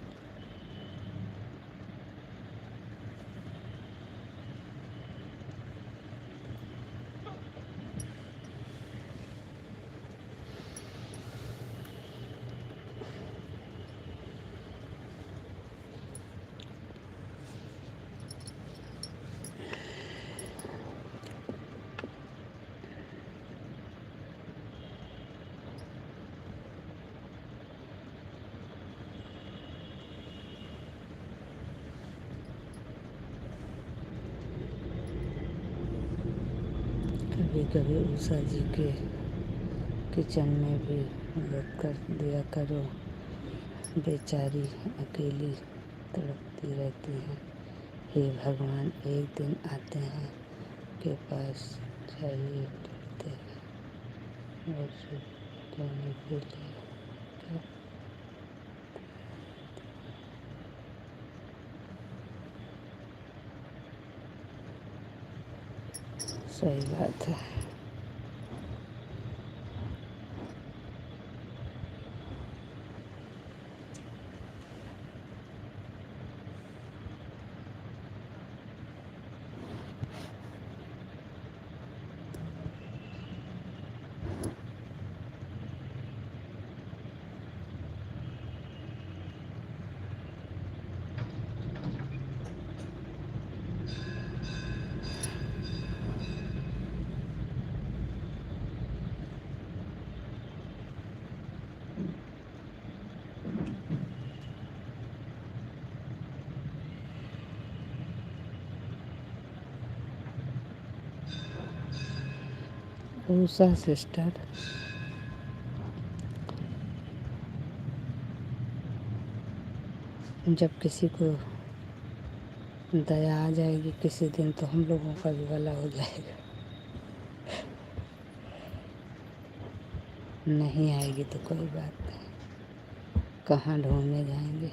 कभी कभी उषा जी के किचन में भी मदद कर दिया करो, बेचारी अकेली तड़पती रहती है। हे भगवान, एक दिन आते हैं के पास चाहिए डरते हैं और जाने के लिए क्या। सही बात है। उषा सिस्टर जब किसी को दया आ जाएगी किसी दिन, तो हम लोगों का भी भला हो जाएगा। नहीं आएगी तो कोई बात नहीं, कहाँ ढूंढने जाएंगे।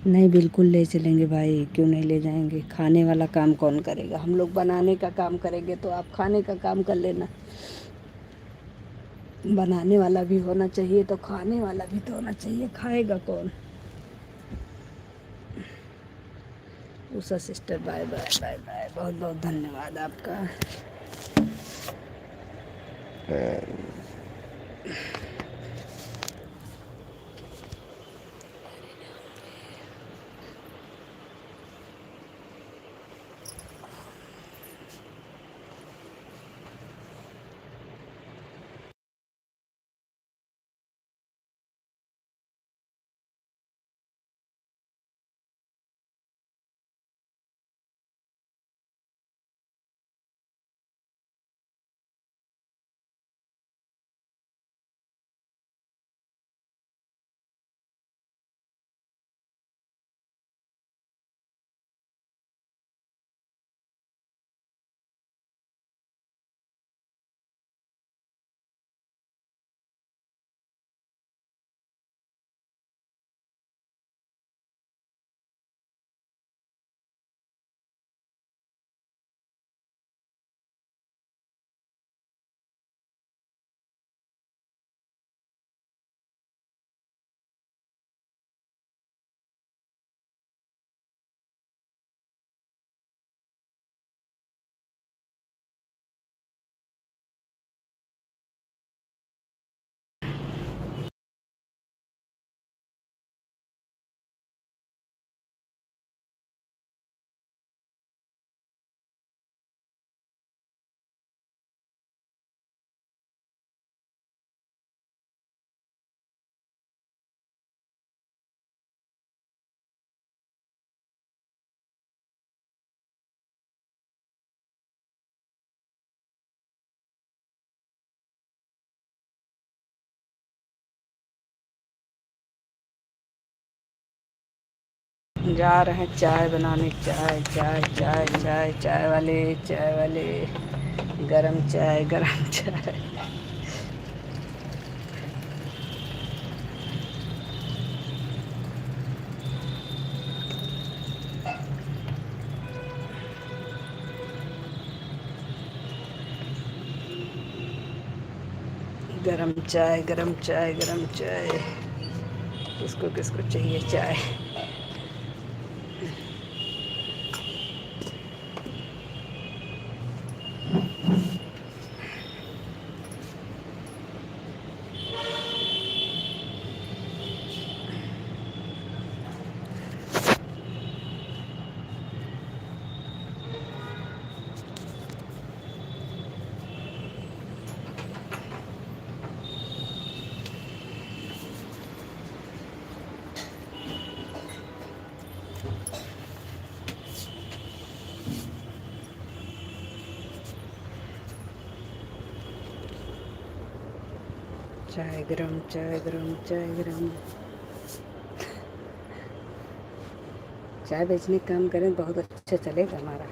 नहीं, बिल्कुल ले चलेंगे भाई, क्यों नहीं ले जाएंगे। खाने वाला काम कौन करेगा? हम लोग बनाने का काम करेंगे, तो आप खाने का काम कर लेना। बनाने वाला भी होना चाहिए तो खाने वाला भी तो होना चाहिए। खाएगा कौन? Usha sister, bye bye bye bye, बहुत बहुत धन्यवाद आपका। जा रहे हैं चाय बनाने। चाय चाय चाय चाय चाय वाले, चाय वाले, गरम चाय, गरम चाय। गरम चाय, गरम चाय, गरम चाय। किसको किसको चाहिए चाय? चाय गरम, चाय गरम, चाय गरम। चाय बेचने का काम करें, बहुत अच्छा चलेगा हमारा।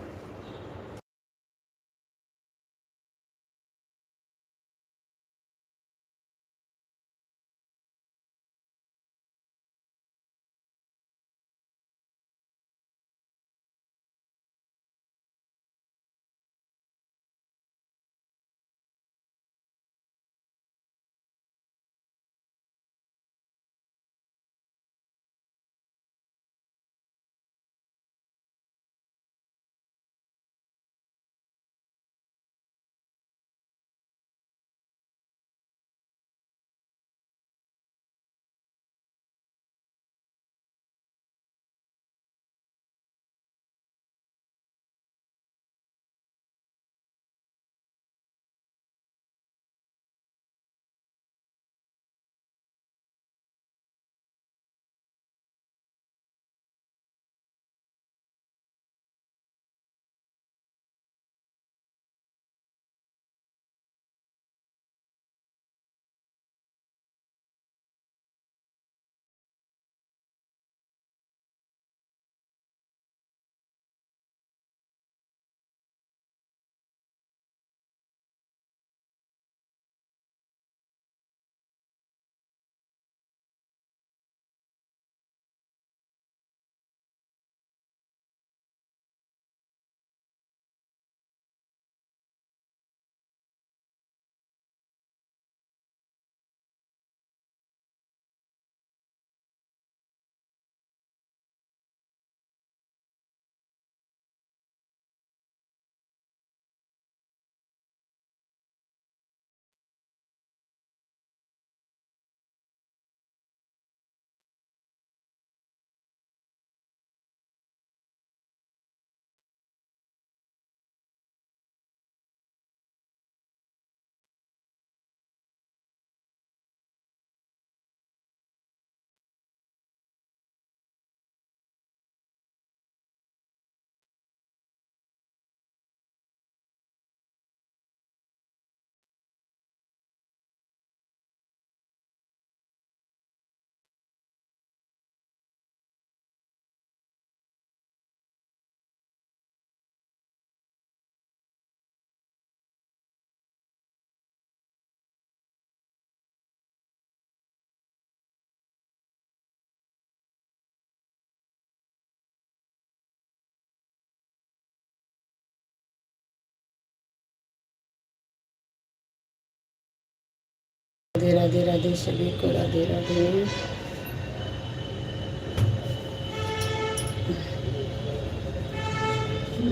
राधे राधे राधे, सभी को राधे राधे।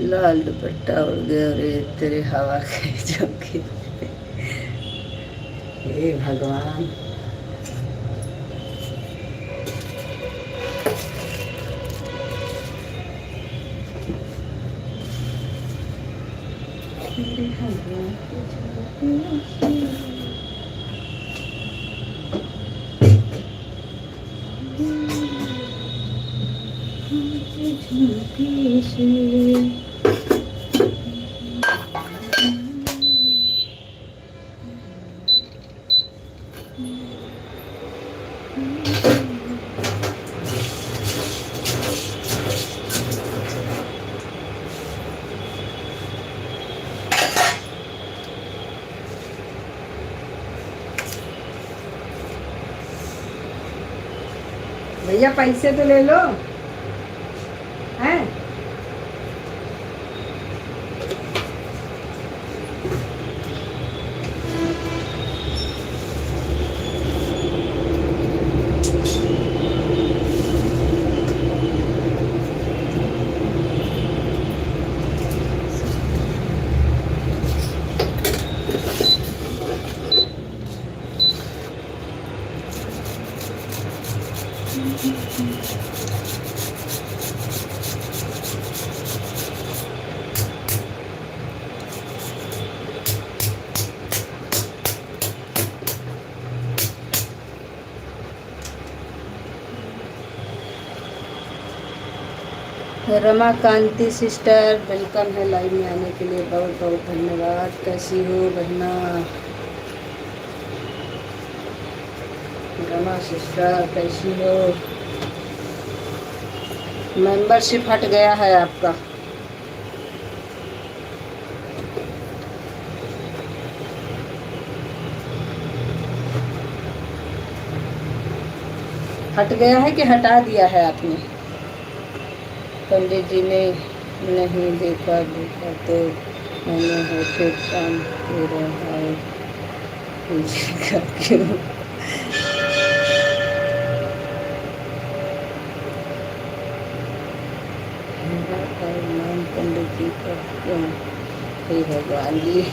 लाल दुपट्टा उड़ गया रे तेरे हवा के झोंके। हे भगवान। तेरे हवा के झोंके से। भैया पैसे तो ले लो हैं। रमाकांति सिस्टर, वेलकम है लाइव में आने के लिए, बहुत बहुत धन्यवाद। कैसी हो बहना? रमा सिस्टर कैसी हो? मेंबरशिप हट गया है आपका। हट गया है कि हटा दिया है आपने? पंडित जी ने नहीं देखा तो मैंने होठे काम के रहा है क्यों? नाम पंडित जी का क्यों? हे भगवान जी।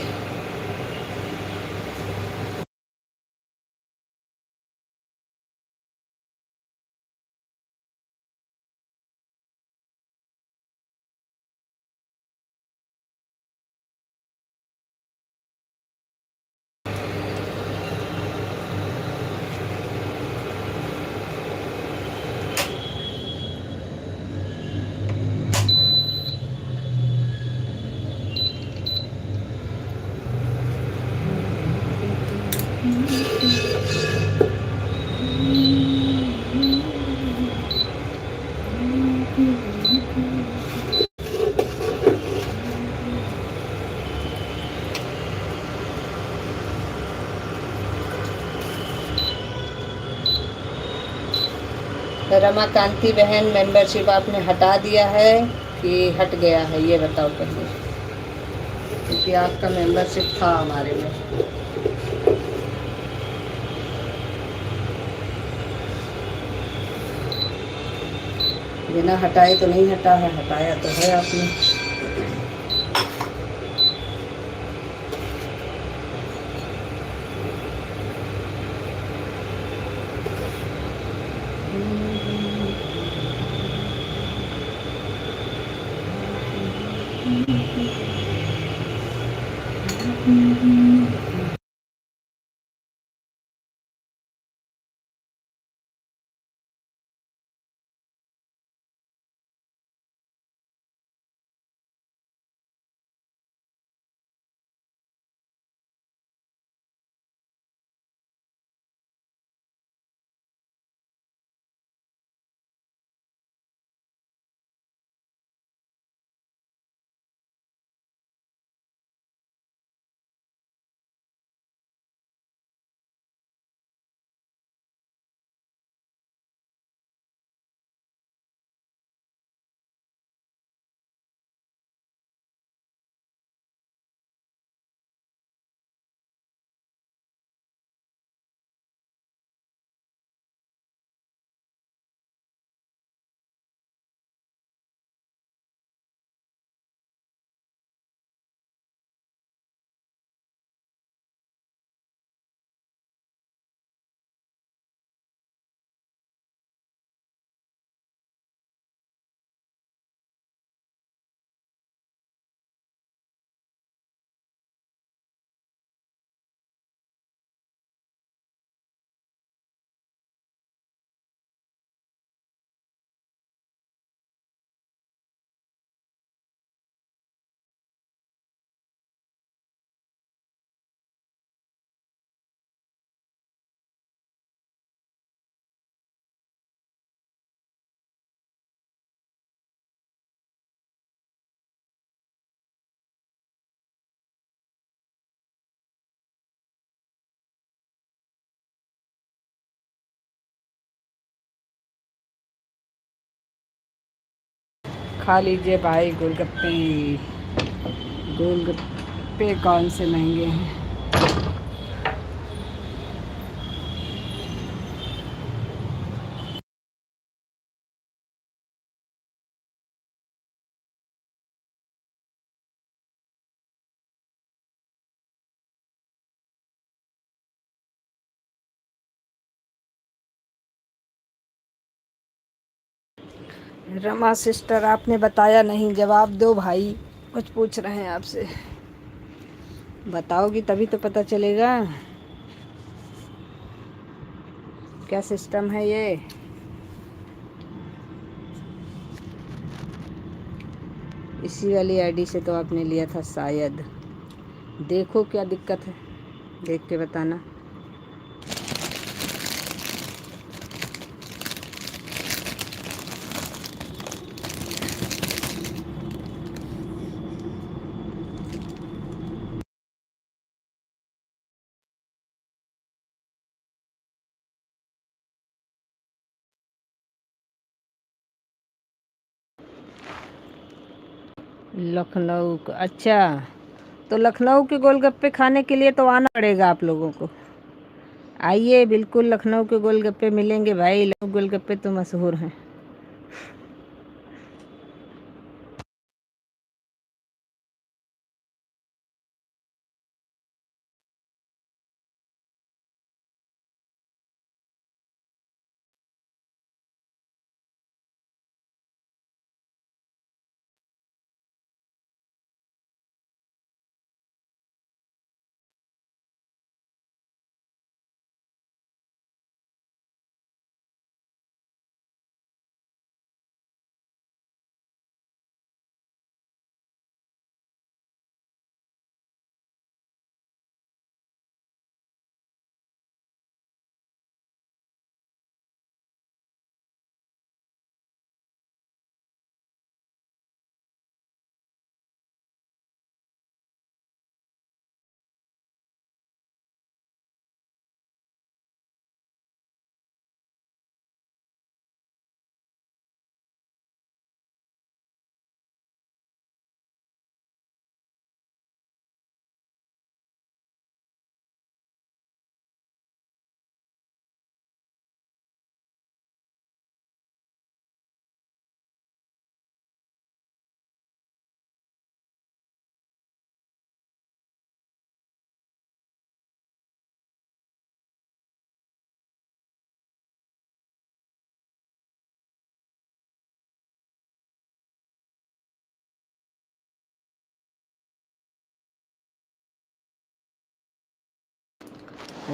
रमाकांति बहन, मेंबरशिप आपने हटा दिया है कि हट गया है, ये बताओ पहले, क्योंकि आपका मेंबरशिप था हमारे में। बिना हटाए तो नहीं हटा है, हटाया तो है आपने। खा लीजिए भाई गोलगप्पे। गोलगप्पे कौन से महंगे हैं। रमा सिस्टर आपने बताया नहीं, जवाब दो भाई, कुछ पूछ रहे हैं आपसे, बताओगी तभी तो पता चलेगा क्या सिस्टम है ये। इसी वाली आईडी से तो आपने लिया था शायद। देखो क्या दिक्कत है, देख के बताना। लखनऊ का, अच्छा, तो लखनऊ के गोलगप्पे खाने के लिए तो आना पड़ेगा आप लोगों को। आइए, बिल्कुल लखनऊ के गोलगप्पे मिलेंगे भाई, लखनऊ गोलगप्पे तो मशहूर हैं।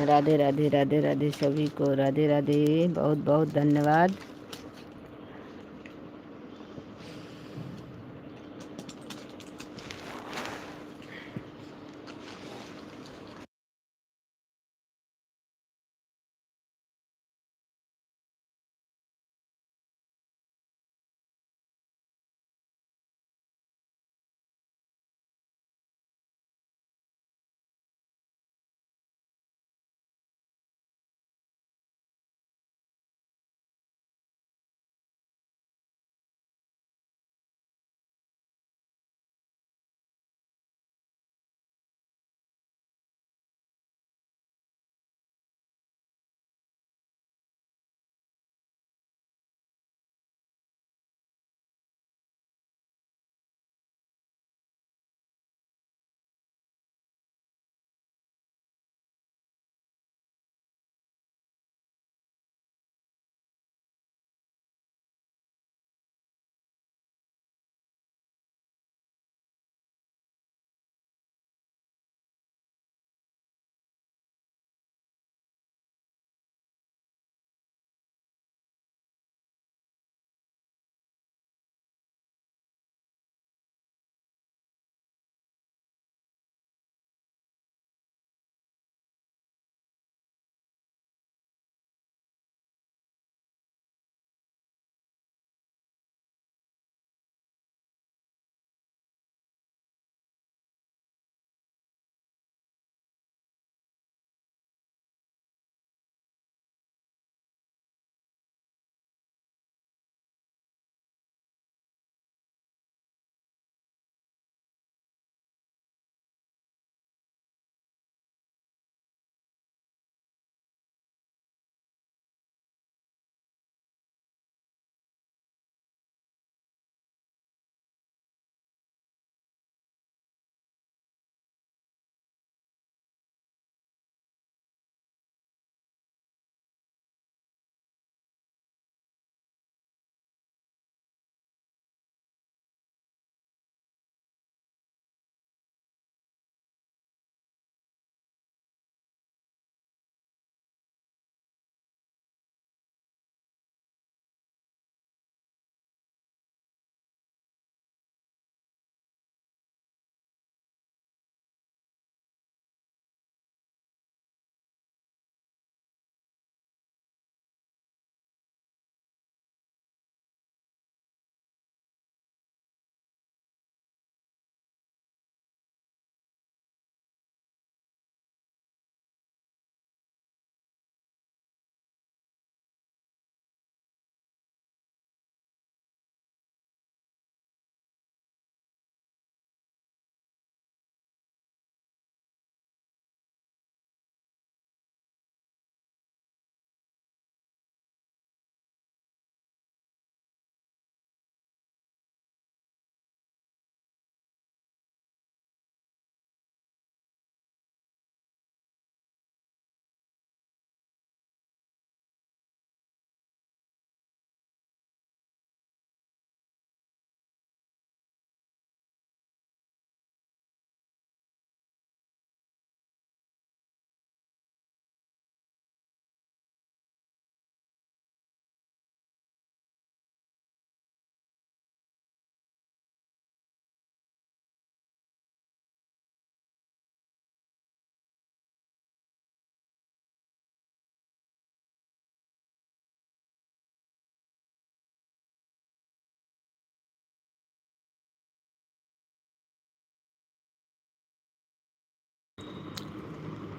राधे राधे राधे राधे सभी को, राधे राधे, बहुत बहुत धन्यवाद।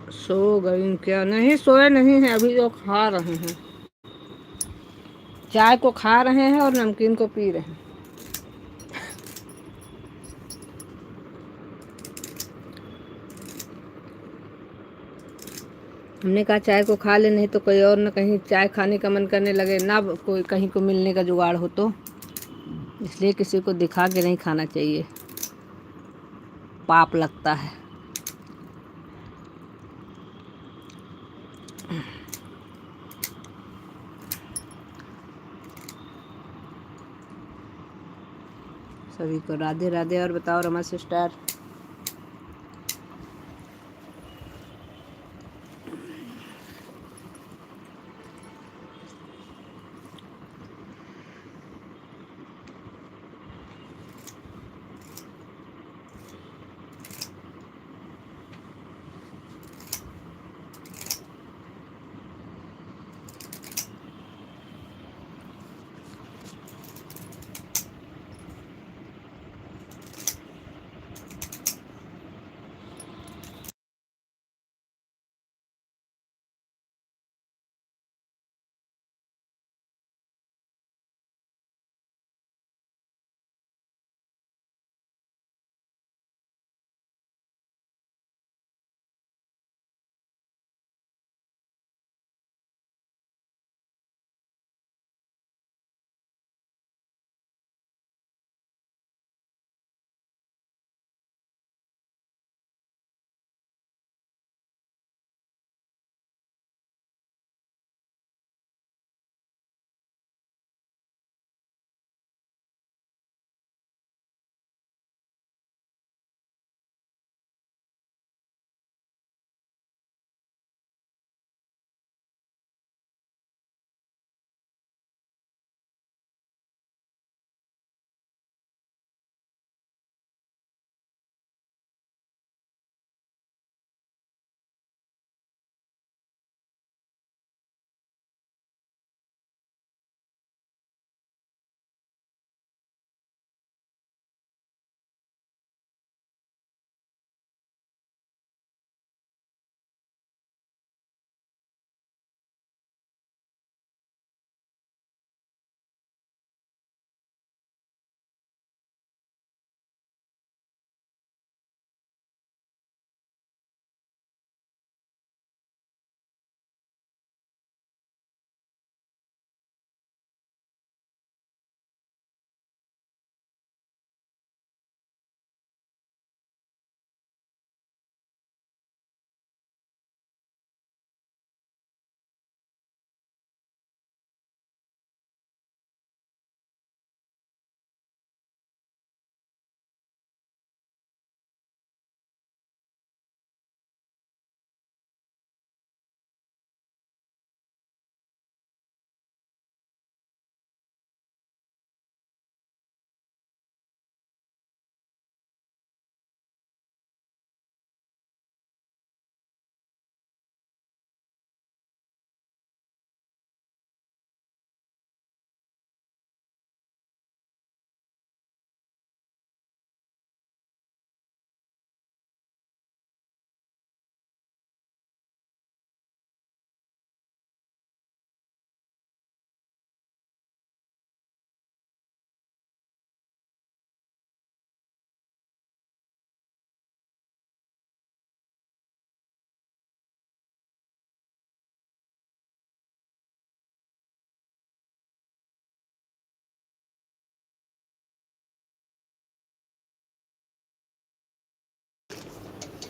सो गई क्या? नहीं सोए नहीं है, अभी तो खा रहे हैं। चाय को खा रहे हैं और नमकीन को पी रहे हैं। हमने कहा चाय को खा ले, नहीं तो कोई और न कहीं चाय खाने का मन करने लगे, ना कोई कहीं को मिलने का जुगाड़ हो तो। इसलिए किसी को दिखा के नहीं खाना चाहिए, पाप लगता है। सभी को राधे राधे। और बताओ रमा सिस्टर।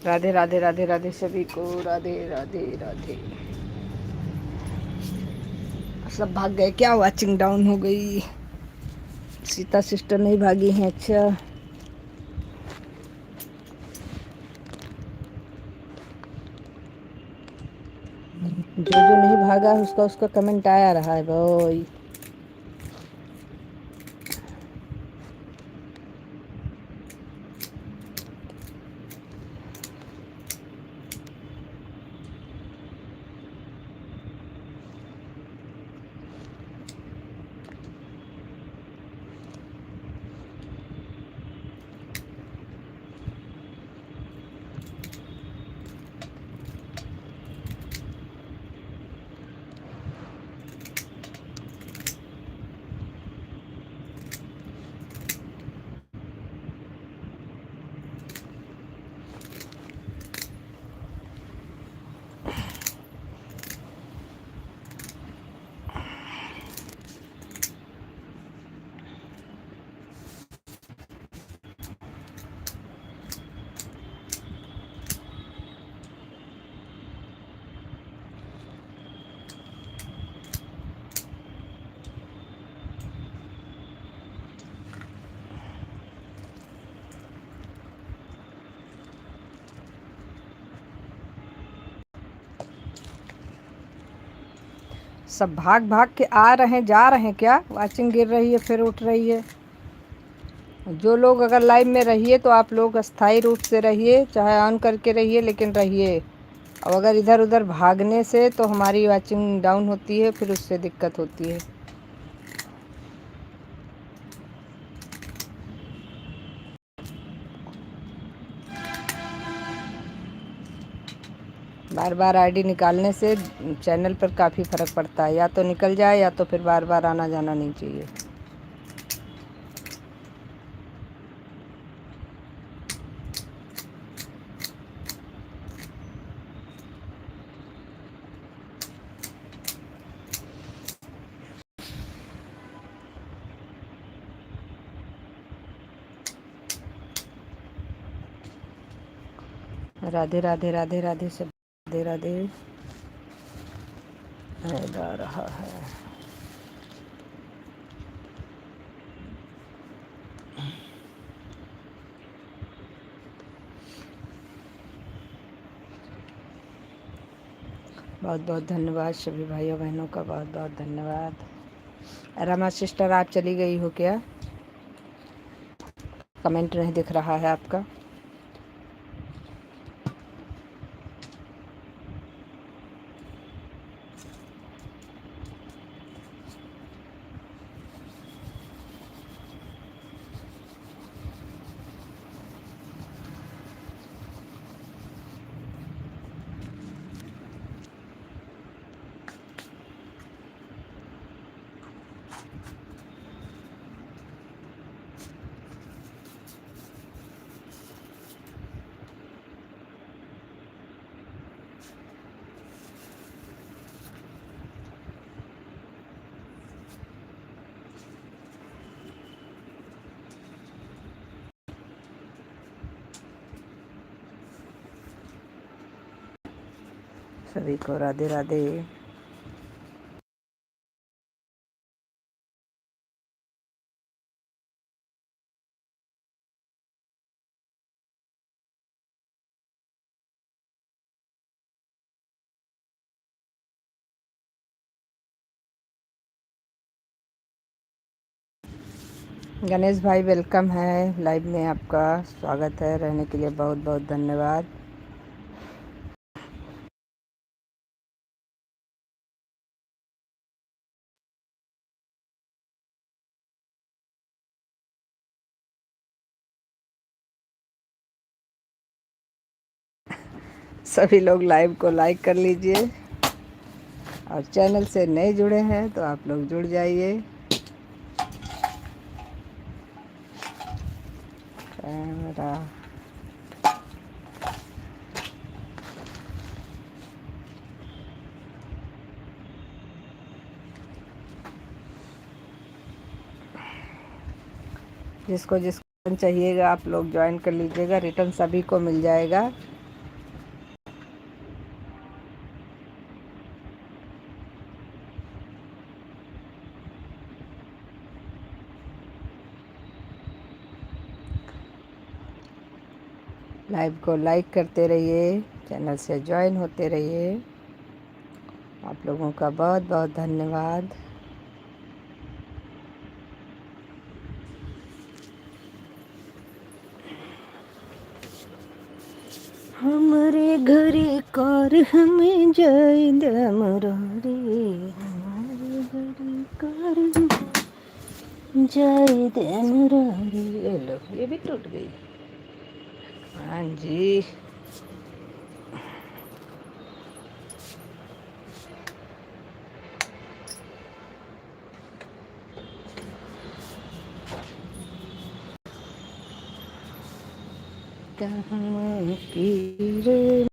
राधे राधे राधे राधे सभी को। राधे राधे राधे। सब भाग गए क्या? वाचिंग डाउन हो गई। सीता सिस्टर नहीं भागी हैं? अच्छा, जो जो नहीं भागा उसका उसका कमेंट आया रहा है भाई। सब भाग भाग के आ रहे हैं, जा रहे हैं क्या? वाचिंग गिर रही है फिर उठ रही है। जो लोग अगर लाइव में रहिए तो आप लोग अस्थायी रूप से रहिए, चाहे ऑन करके रहिए लेकिन रहिए। अब अगर इधर उधर भागने से तो हमारी वाचिंग डाउन होती है, फिर उससे दिक्कत होती है। बार बार आईडी निकालने से चैनल पर काफ़ी फ़र्क पड़ता है, या तो निकल जाए या तो फिर बार बार आना जाना नहीं चाहिए। राधे राधे राधे राधे सब राधे राधे जा रहा है। बहुत बहुत धन्यवाद सभी भाइयों बहनों का, बहुत बहुत धन्यवाद। रमा सिस्टर आप चली गई हो क्या? कमेंट नहीं दिख रहा है आपका। सभी को राधे राधे। गणेश भाई वेलकम है लाइव में, आपका स्वागत है, रहने के लिए बहुत बहुत धन्यवाद। सभी लोग लाइव को लाइक कर लीजिए, और चैनल से नए जुड़े हैं तो आप लोग जुड़ जाइए। कैमरा जिसको जिसको चाहिएगा आप लोग ज्वाइन कर लीजिएगा, रिटर्न सभी को मिल जाएगा। लाइव को लाइक करते रहिए, चैनल से ज्वाइन होते रहिए। आप लोगों का बहुत बहुत धन्यवाद। हमारे घरे कार हमें जाए मुरारी, हमारे घरे कार जाए मुरारी। ये लो, ये भी टूट गई। हाँ जी। कहाँ की रे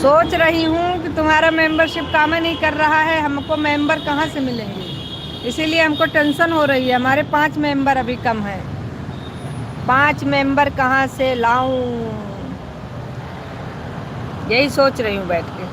सोच रही हूँ कि तुम्हारा मेंबरशिप काम ही नहीं कर रहा है, हमको मेंबर कहाँ से मिलेंगे, इसीलिए हमको टेंशन हो रही है। हमारे 5 मेंबर अभी कम हैं, 5 मेंबर कहाँ से लाऊं, यही सोच रही हूँ बैठ के।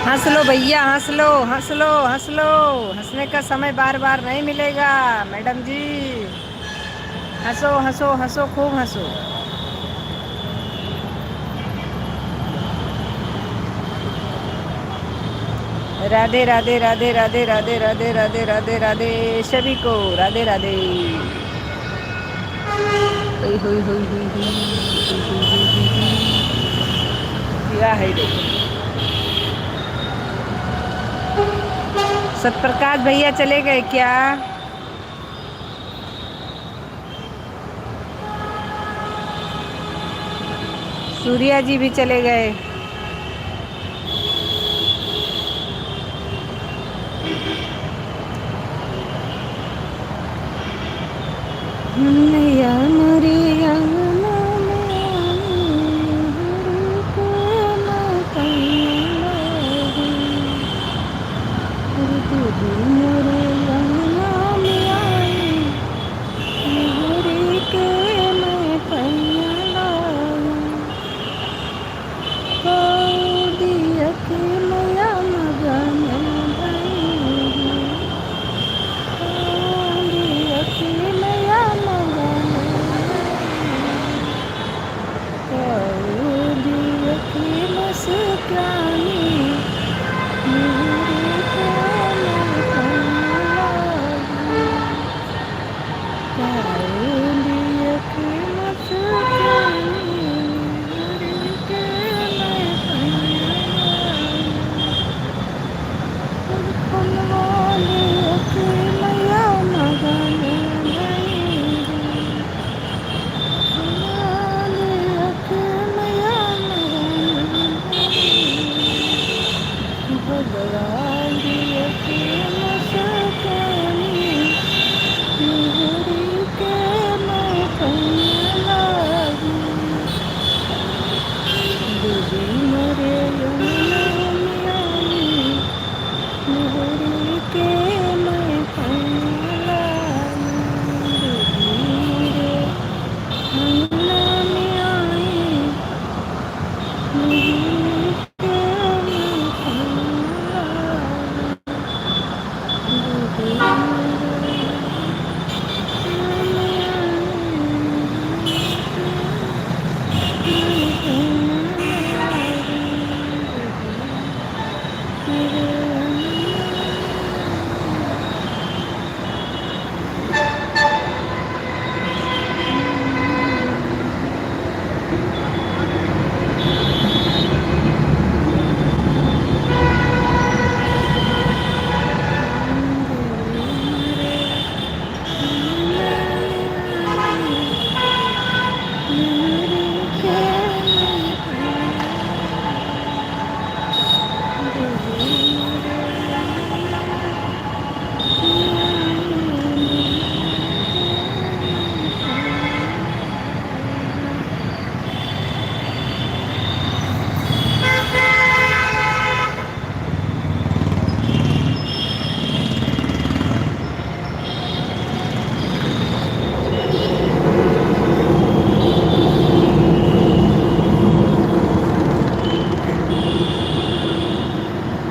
हंस लो भैया, हंस लो, हंस लो, हंस लो, हंसने का समय बार बार नहीं मिलेगा मैडम जी। हंसो हंसो हंसो, खूब हंसो। राधे राधे राधे राधे राधे राधे राधे राधे राधे सभी को राधे राधे। हुई हुई हुई हुई हुई क्या है देखो। सतप्रकाश भैया चले गए क्या? सूर्या जी भी चले गए। नैया मोरी अंगना में हर को दीदी मोरे अंगना में आई, हरी के मैं पैया लाऊं, दिया के मैया मगन भई, दिया के मैया मगन, दिया के मुस्कानी,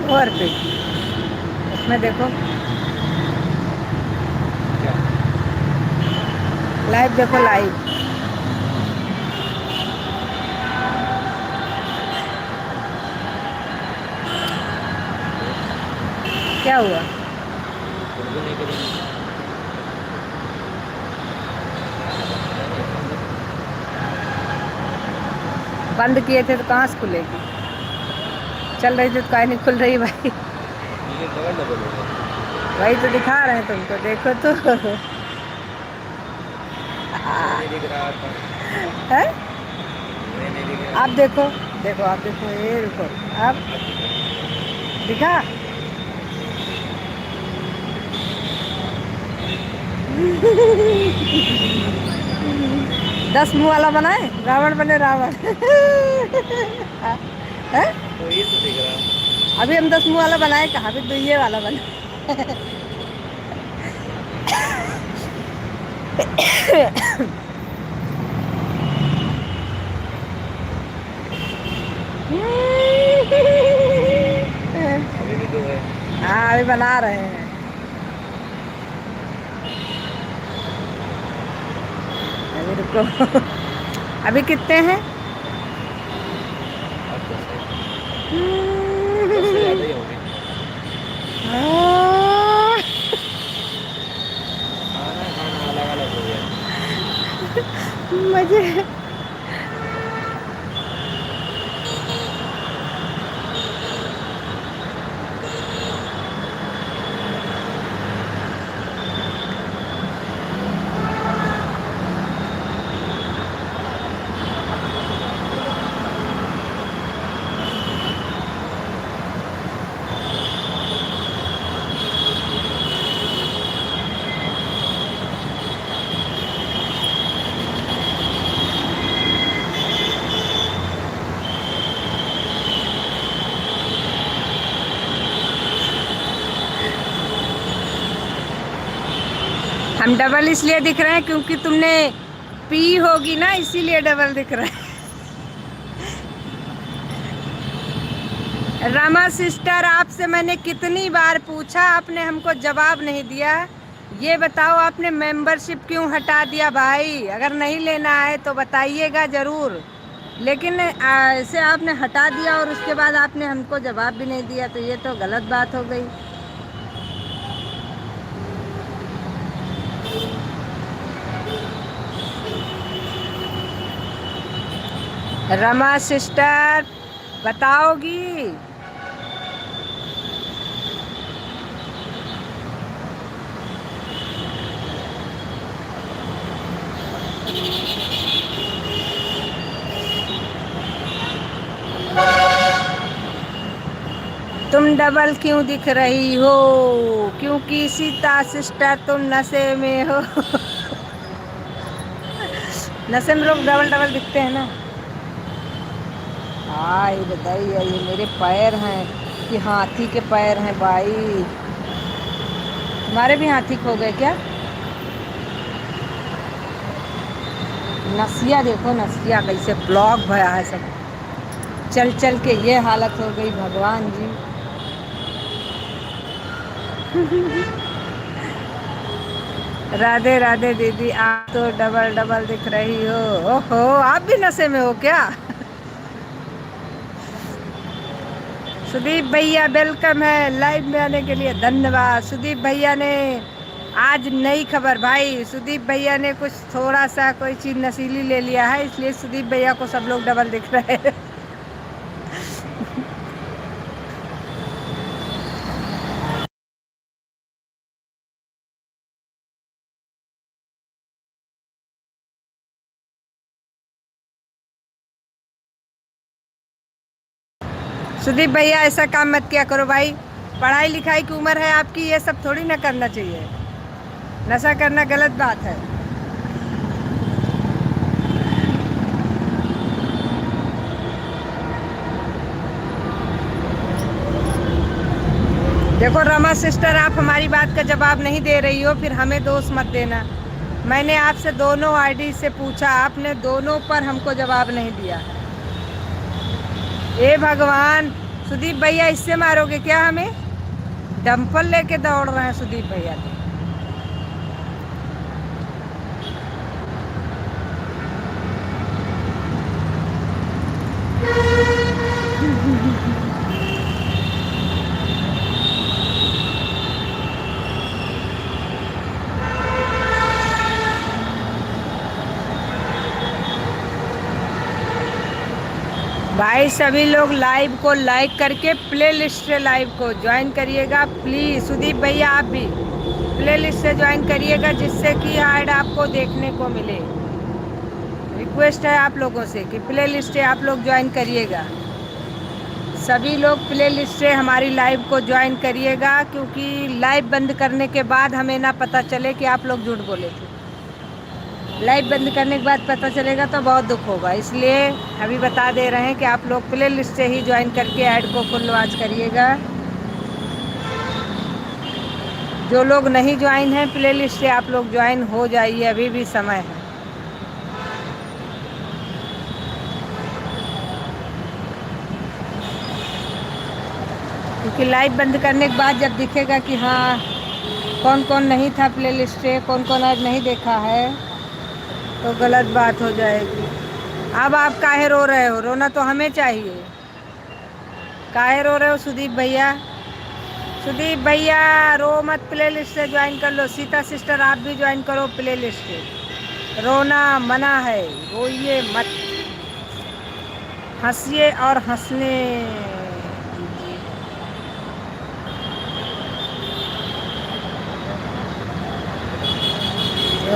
और पे उसमें देखो, लाइव देखो लाइव। क्या हुआ? बंद किए थे तो कहाँ से खुलेगी? चल रही थी तो काहे नहीं खुल रही भाई? वही तो दिखा रहे हैं तुमको, देखो तो। है? आप देखो, देखो आप देखो, ये रुको आप दिखा। दस मुंह वाला बनाए, रावण बने रावण। है? तो ये तो दिख रहा। अभी हम 10 मुंह वाला बनाए कहाँ? अभी तो ये वाला बना। अभी भी तो है। हाँ अभी बना रहे हैं। अभी रुको। अभी कितने हैं? अब 10 से ज़्यादा ही होंगे। खाना अलग अलग हो गया। मजे। हम डबल इसलिए दिख रहे हैं क्योंकि तुमने पी होगी ना, इसीलिए डबल दिख रहा है। रमा सिस्टर, आपसे मैंने कितनी बार पूछा, आपने हमको जवाब नहीं दिया। ये बताओ आपने मेंबरशिप क्यों हटा दिया भाई? अगर नहीं लेना है तो बताइएगा ज़रूर, लेकिन ऐसे आपने हटा दिया और उसके बाद आपने हमको जवाब भी नहीं दिया, तो ये तो गलत बात हो गई। रमा सिस्टर बताओगी? तुम डबल क्यों दिख रही हो? क्योंकि सीता सिस्टर तुम नशे में हो। नशे में लोग डबल डबल दिखते हैं ना। हाँ ये बताइए, ये मेरे पैर हैं कि हाथी के पैर हैं भाई? तुम्हारे भी हाथी खो गए क्या? नसिया देखो, नसिया कैसे ब्लॉक भया है सब। चल चल के ये हालत हो गई भगवान जी। राधे राधे दीदी, आप तो डबल डबल दिख रही हो। ओहो, आप भी नशे में हो क्या? सुदीप भैया वेलकम है, लाइव में आने के लिए धन्यवाद। सुदीप भैया ने आज नई खबर भाई, सुदीप भैया ने कुछ थोड़ा सा कोई चीज नशीली ले लिया है, इसलिए सुदीप भैया को सब लोग डबल दिख रहे हैं। सुदीप भैया ऐसा काम मत किया करो भाई, पढ़ाई लिखाई की उम्र है आपकी, ये सब थोड़ी ना करना चाहिए। नशा करना गलत बात है। देखो रमा सिस्टर, आप हमारी बात का जवाब नहीं दे रही हो, फिर हमें दोष मत देना। मैंने आपसे दोनों आईडी से पूछा, आपने दोनों पर हमको जवाब नहीं दिया। ए भगवान, सुदीप भैया इससे मारोगे क्या हमें? डंपल लेके दौड़ रहे हैं सुदीप भैया तो। भाई सभी लोग लाइव को लाइक करके प्ले लिस्ट से लाइव को ज्वाइन करिएगा प्लीज़। सुदीप भैया आप भी प्ले लिस्ट से ज्वाइन करिएगा, जिससे कि ऐड आपको देखने को मिले। रिक्वेस्ट है आप लोगों से कि प्ले लिस्ट से आप लोग ज्वाइन करिएगा। सभी लोग प्ले लिस्ट से हमारी लाइव को ज्वाइन करिएगा, क्योंकि लाइव बंद करने के बाद हमें ना पता चले कि आप लोग झूठ बोले थे। लाइव बंद करने के बाद पता चलेगा तो बहुत दुख होगा, इसलिए अभी बता दे रहे हैं कि आप लोग प्ले लिस्ट से ही ज्वाइन करके ऐड को फुल वॉच करिएगा। जो लोग नहीं ज्वाइन हैं प्ले लिस्ट से, आप लोग ज्वाइन हो जाइए, अभी भी समय है। क्योंकि लाइव बंद करने के बाद जब दिखेगा कि हाँ कौन कौन नहीं था प्ले लिस्ट से, कौन कौन ऐड नहीं देखा है, तो गलत बात हो जाएगी। अब आप काहे रो रहे हो? रोना तो हमें चाहिए। काहे रो रहे हो सुदीप भैया? सुदीप भैया रो मत, प्ले लिस्ट से ज्वाइन कर लो। सीता सिस्टर आप भी ज्वाइन करो प्ले लिस्ट से। रोना मना है, रोइए मत, हंसिए और हंसने दीजिए।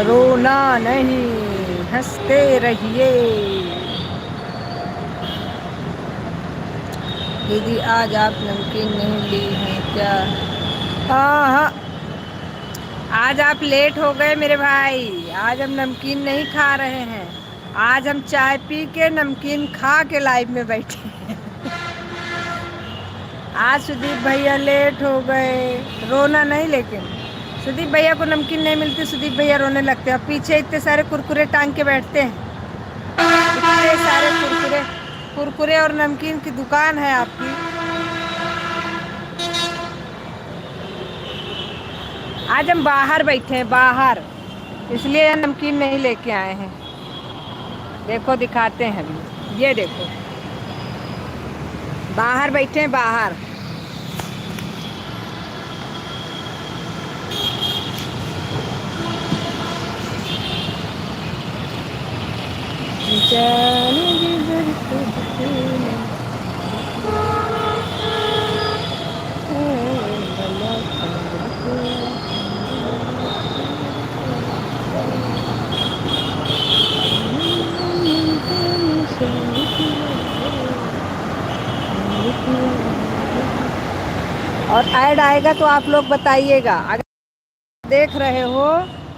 रोना नहीं, हंसते रहिए। दीदी आज आप नमकीन नहीं ली हैं क्या? हाँ, आज आप लेट हो गए मेरे भाई, आज हम नमकीन नहीं खा रहे हैं, आज हम चाय पी के नमकीन खा के लाइव में बैठे हैं। आज सुदीप भैया लेट हो गए। रोना नहीं, लेकिन सुदीप भैया को नमकीन नहीं मिलती, सुदीप भैया रोने लगते हैं। पीछे इतने सारे कुरकुरे टांग के बैठते हैं, इतने सारे कुरकुरे और नमकीन की दुकान है आपकी। आज हम बाहर बैठे हैं, बाहर, इसलिए नमकीन नहीं लेके आए हैं। देखो दिखाते हैं अभी, ये देखो बाहर बैठे हैं, बाहर। और ऐड आएगा तो आप लोग बताइएगा। अगर देख रहे हो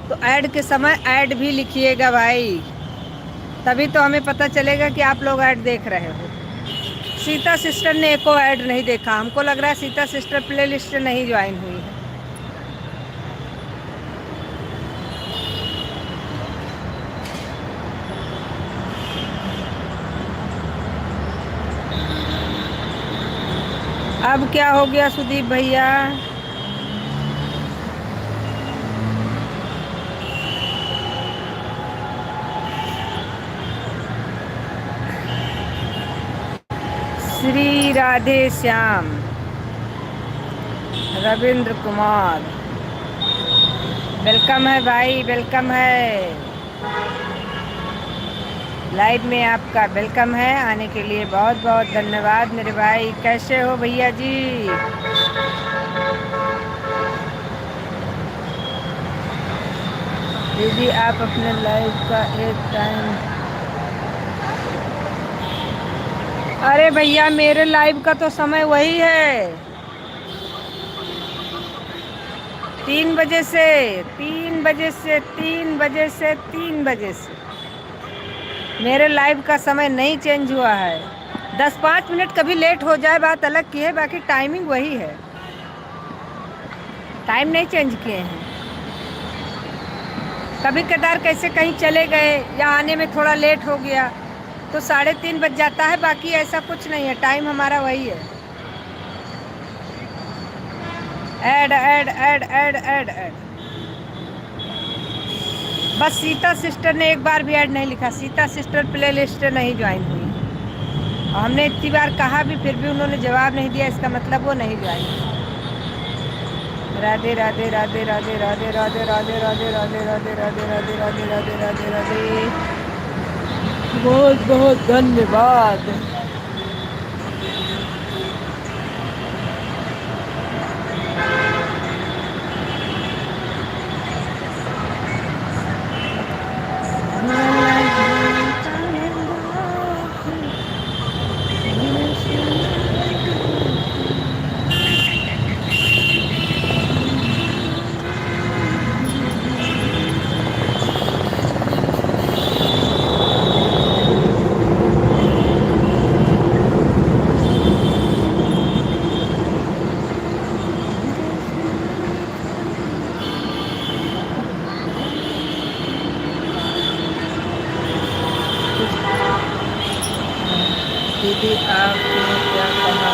तो ऐड के समय ऐड भी लिखिएगा भाई, तभी तो हमें पता चलेगा कि आप लोग ऐड देख रहे हो। सीता सिस्टर ने एको ऐड नहीं देखा, हमको लग रहा है सीता सिस्टर प्ले लिस्ट से नहीं ज्वाइन हुई है। अब क्या हो गया सुदीप भैया? श्री राधे श्याम, रविंद्र कुमार, वेलकम है भाई, वेलकम है। लाइव में आपका वेलकम है, आने के लिए बहुत बहुत धन्यवाद मेरे भाई। कैसे हो भैया जी? दीदी आप अपने लाइव का एक टाइम। अरे भैया मेरे लाइव का तो समय वही है, 3 बजे से 3 बजे से 3 बजे से 3 बजे से। मेरे लाइव का समय नहीं चेंज हुआ है। 10-5 मिनट कभी लेट हो जाए बात अलग की है, बाकी टाइमिंग वही है, टाइम नहीं चेंज किए हैं। कभी कदार कैसे कहीं चले गए या आने में थोड़ा लेट हो गया तो 3:30 बज जाता है, बाकी ऐसा कुछ नहीं है, टाइम हमारा वही है। Ad ad ad ad ad add. बस सीता सिस्टर ने एक बार भी ऐड नहीं लिखा, सीता सिस्टर प्ले लिस्ट नहीं ज्वाइन हुई। और हमने इतनी बार कहा भी, फिर भी उन्होंने जवाब नहीं दिया, इसका मतलब वो नहीं ज्वाइन हुई। राधे राधे राधे राधे राधे राधे राधे राधे राधे राधे राधे राधे राधे राधे राधे राधे, बहुत बहुत धन्यवाद। दीदी आपने क्या कहा?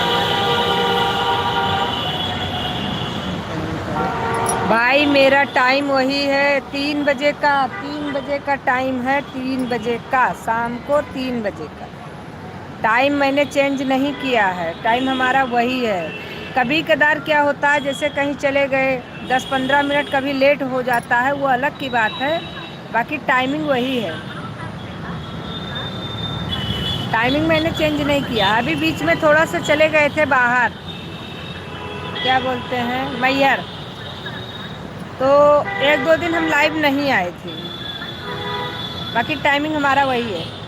भाई मेरा टाइम वही है, 3 बजे का। 3 बजे का टाइम है, 3 बजे का, शाम को 3 बजे का टाइम मैंने चेंज नहीं किया है, टाइम हमारा वही है। कभी कदार क्या होता है, जैसे कहीं चले गए 10-15 मिनट कभी लेट हो जाता है, वो अलग की बात है, बाकी टाइमिंग वही है। टाइमिंग मैंने चेंज नहीं किया। अभी बीच में थोड़ा सा चले गए थे बाहर, क्या बोलते हैं, मैहर, तो 1-2 दिन हम लाइव नहीं आए थे, बाकी टाइमिंग हमारा वही है।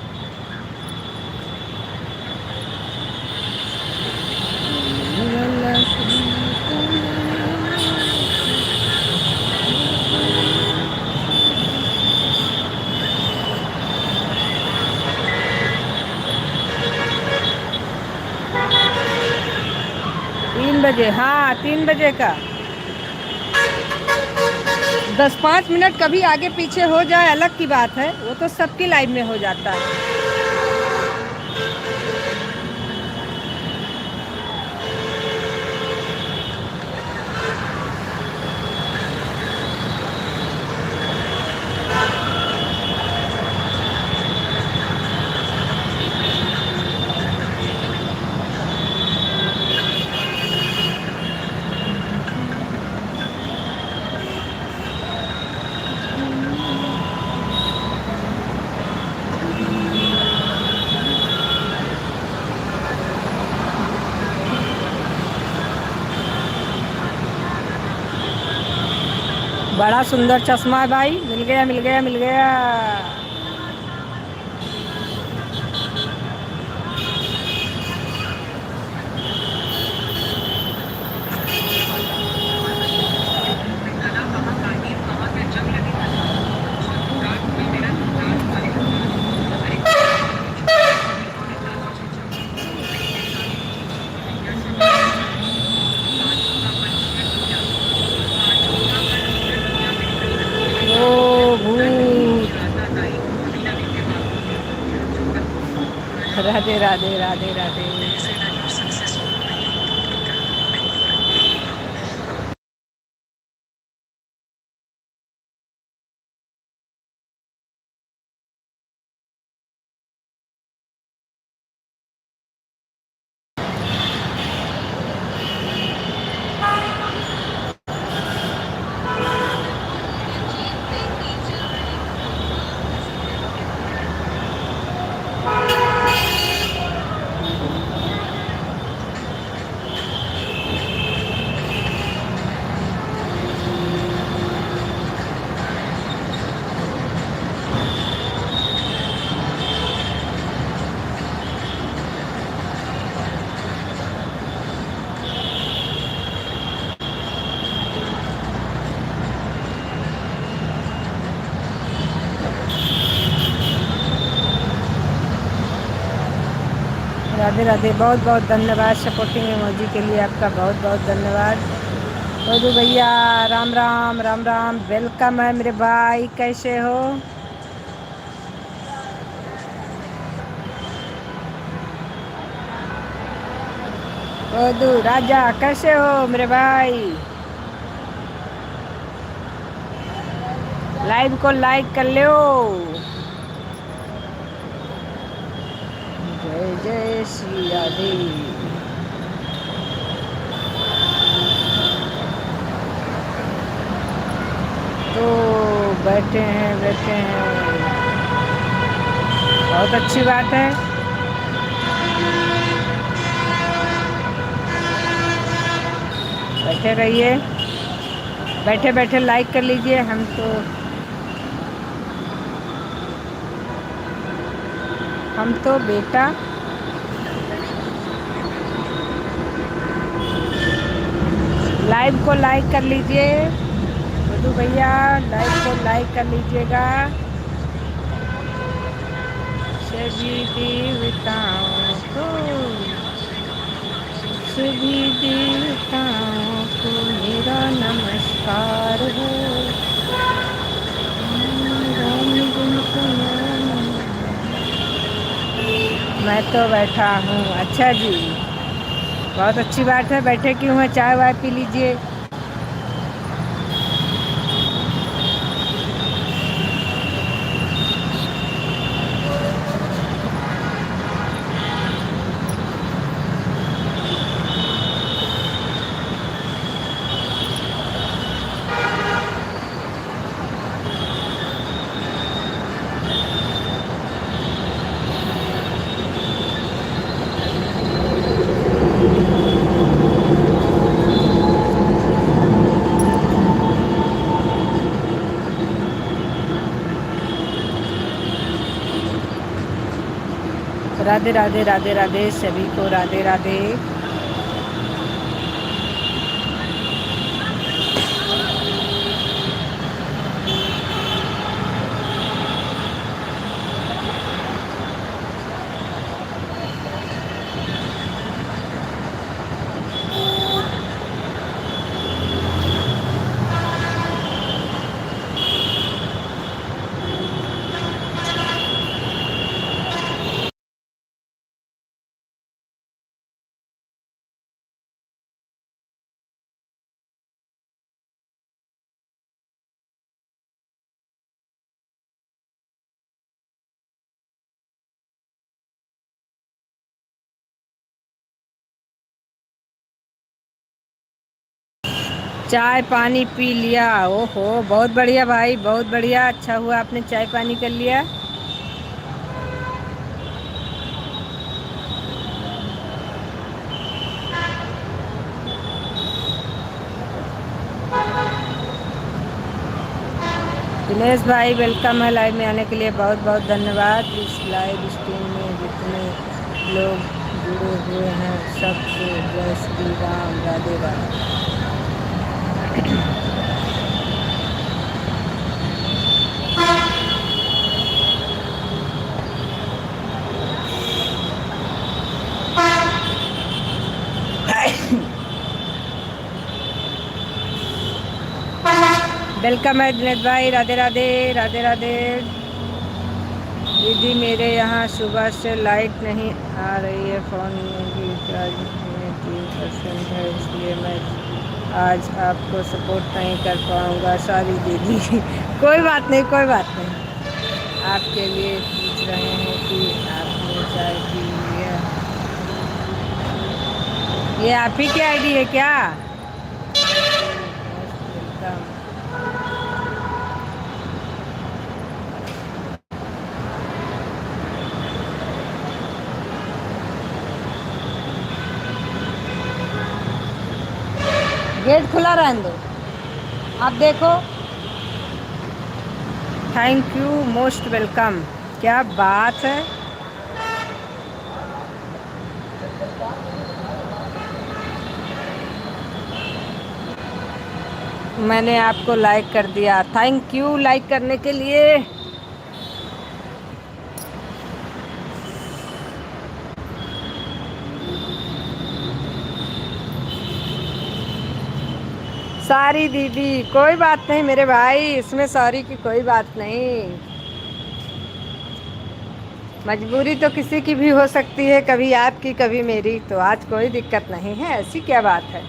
बजे, हाँ 3 बजे का। 10-5 मिनट कभी आगे पीछे हो जाए अलग की बात है, वो तो सबकी लाइफ में हो जाता है। बड़ा सुंदर चश्मा है भाई, मिल गया मिल गया मिल गया। राधे राधे राधे राधे। राधे राधे, बहुत बहुत धन्यवाद सपोर्टिंग इमोजी के लिए, आपका बहुत बहुत धन्यवाद। बोधू भैया राम राम राम राम, वेलकम है मेरे भाई, कैसे हो? बोधू राजा कैसे हो मेरे भाई? लाइव को लाइक कर लो। जय जय श्री राधे। तो बैठे हैं बहुत अच्छी बात है। बैठे रहिए, बैठे बैठे लाइक कर लीजिए। हम तो बेटा लाइव को लाइक कर लीजिए। मधु भैया लाइव को लाइक कर लीजिएगा। सभी देवताओं को मेरा नमस्कार हो। मैं तो बैठा हूँ। अच्छा जी, बहुत अच्छी बात है। बैठे क्यों हैं? चाय वाय पी लीजिए। राधे राधे राधे राधे, सभी को राधे राधे। चाय पानी पी लिया? ओहो बहुत बढ़िया भाई, बहुत बढ़िया। अच्छा हुआ आपने चाय पानी कर लिया। दिनेश भाई वेलकम है लाइव में आने के लिए, बहुत बहुत धन्यवाद। इस लाइव स्ट्रीम में जितने लोग जुड़े हुए हैं सबको जय श्री राम, राधे राधे। वेलकम है दिनेश भाई, राधे राधे राधे राधे। दीदी मेरे यहाँ सुबह से लाइट नहीं आ रही है, फ़ोन में भी रिचार्ज में 3% है, इसलिए मैं आज आपको सपोर्ट नहीं कर पाऊँगा, सॉरी दीदी। कोई बात नहीं, कोई बात नहीं। आपके लिए पूछ रहे हैं कि आपने चाय पी लिया? ये आप ही की आईडी है क्या? वेलकम। गेट खुला रहने दो, आप देखो। Thank you, most welcome. क्या बात है। मैंने आपको लाइक कर दिया, थैंक यू लाइक करने के लिए। सॉरी दीदी, कोई बात नहीं मेरे भाई, इसमें सॉरी की कोई बात नहीं। मजबूरी तो किसी की भी हो सकती है, कभी आपकी कभी मेरी, तो आज कोई दिक्कत नहीं है, ऐसी क्या बात है।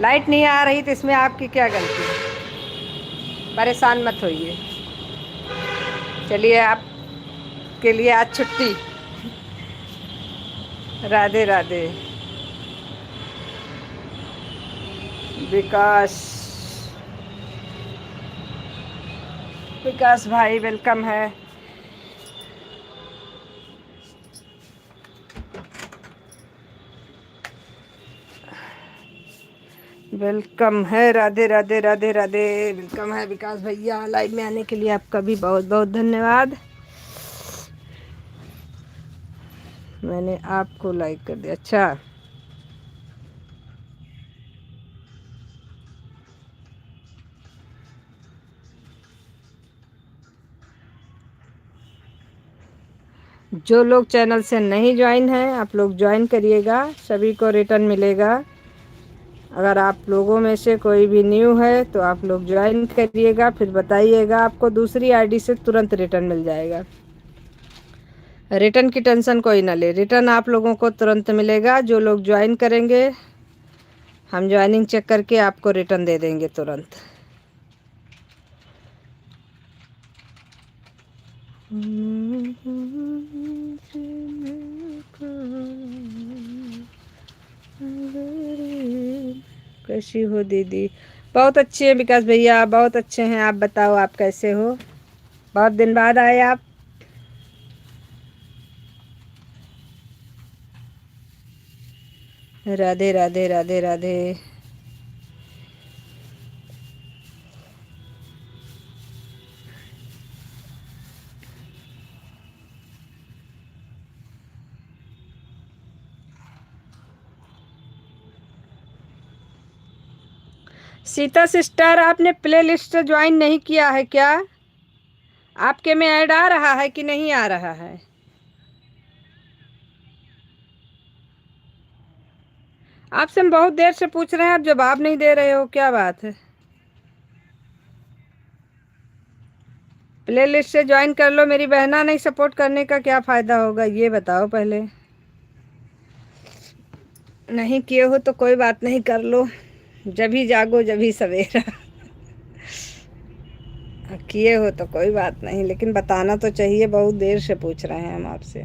लाइट नहीं आ रही तो इसमें आपकी क्या गलती है, परेशान मत होइए। चलिए आपके लिए आज छुट्टी। राधे राधे। विकास, विकास भाई वेलकम है। वेलकम है, राधे राधे राधे राधे, वेलकम है विकास भैया। लाइव में आने के लिए आपका भी बहुत बहुत धन्यवाद। मैंने आपको लाइक कर दिया, अच्छा। जो लोग चैनल से नहीं ज्वाइन हैं आप लोग ज्वाइन करिएगा, सभी को रिटर्न मिलेगा। अगर आप लोगों में से कोई भी न्यू है तो आप लोग ज्वाइन करिएगा, फिर बताइएगा, आपको दूसरी आईडी से तुरंत रिटर्न मिल जाएगा। रिटर्न की टेंशन कोई ना ले, रिटर्न आप लोगों को तुरंत मिलेगा। जो लोग ज्वाइन करेंगे हम ज्वाइनिंग चेक करके आपको रिटर्न दे देंगे तुरंत। कैसी हो दीदी? बहुत अच्छी है विकास भैया, बहुत अच्छे हैं। आप बताओ आप कैसे हो? बहुत दिन बाद आए आप। राधे राधे राधे राधे। सीता सिस्टर, आपने प्ले लिस्ट ज्वाइन नहीं किया है क्या? आपके में ऐड आ रहा है कि नहीं आ रहा है? आपसे हम बहुत देर से पूछ रहे हैं, आप जवाब नहीं दे रहे हो, क्या बात है? प्ले लिस्ट से ज्वाइन कर लो। मेरी बहना नहीं सपोर्ट करने का क्या फ़ायदा होगा, ये बताओ पहले। नहीं किए हो तो कोई बात नहीं, कर लो। जब ही जागो जब ही सवेरा। किए हो तो कोई बात नहीं, लेकिन बताना तो चाहिए, बहुत देर से पूछ रहे हैं हम आपसे।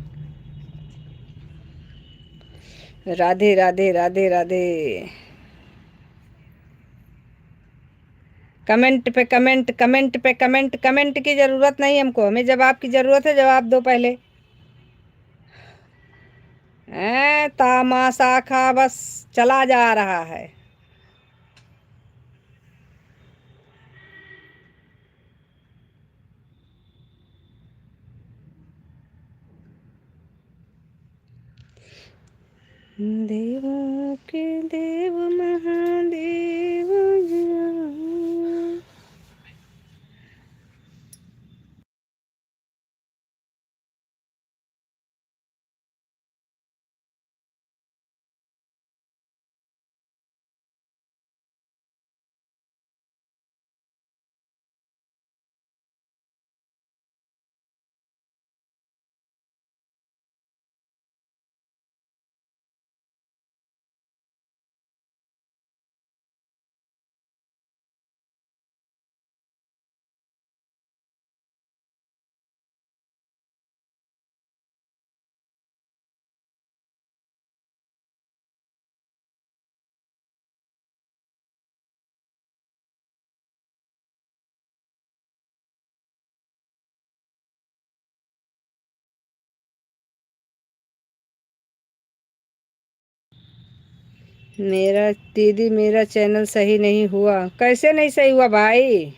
राधे राधे राधे राधे। कमेंट पे कमेंट, कमेंट पे कमेंट, कमेंट की ज़रूरत नहीं हमको, हमें जवाब की ज़रूरत है, जवाब दो पहले। तामाशा खा बस चला जा रहा है। देवों के देव महादेव जान। मेरा दीदी, मेरा चैनल सही नहीं हुआ। कैसे नहीं सही हुआ भाई?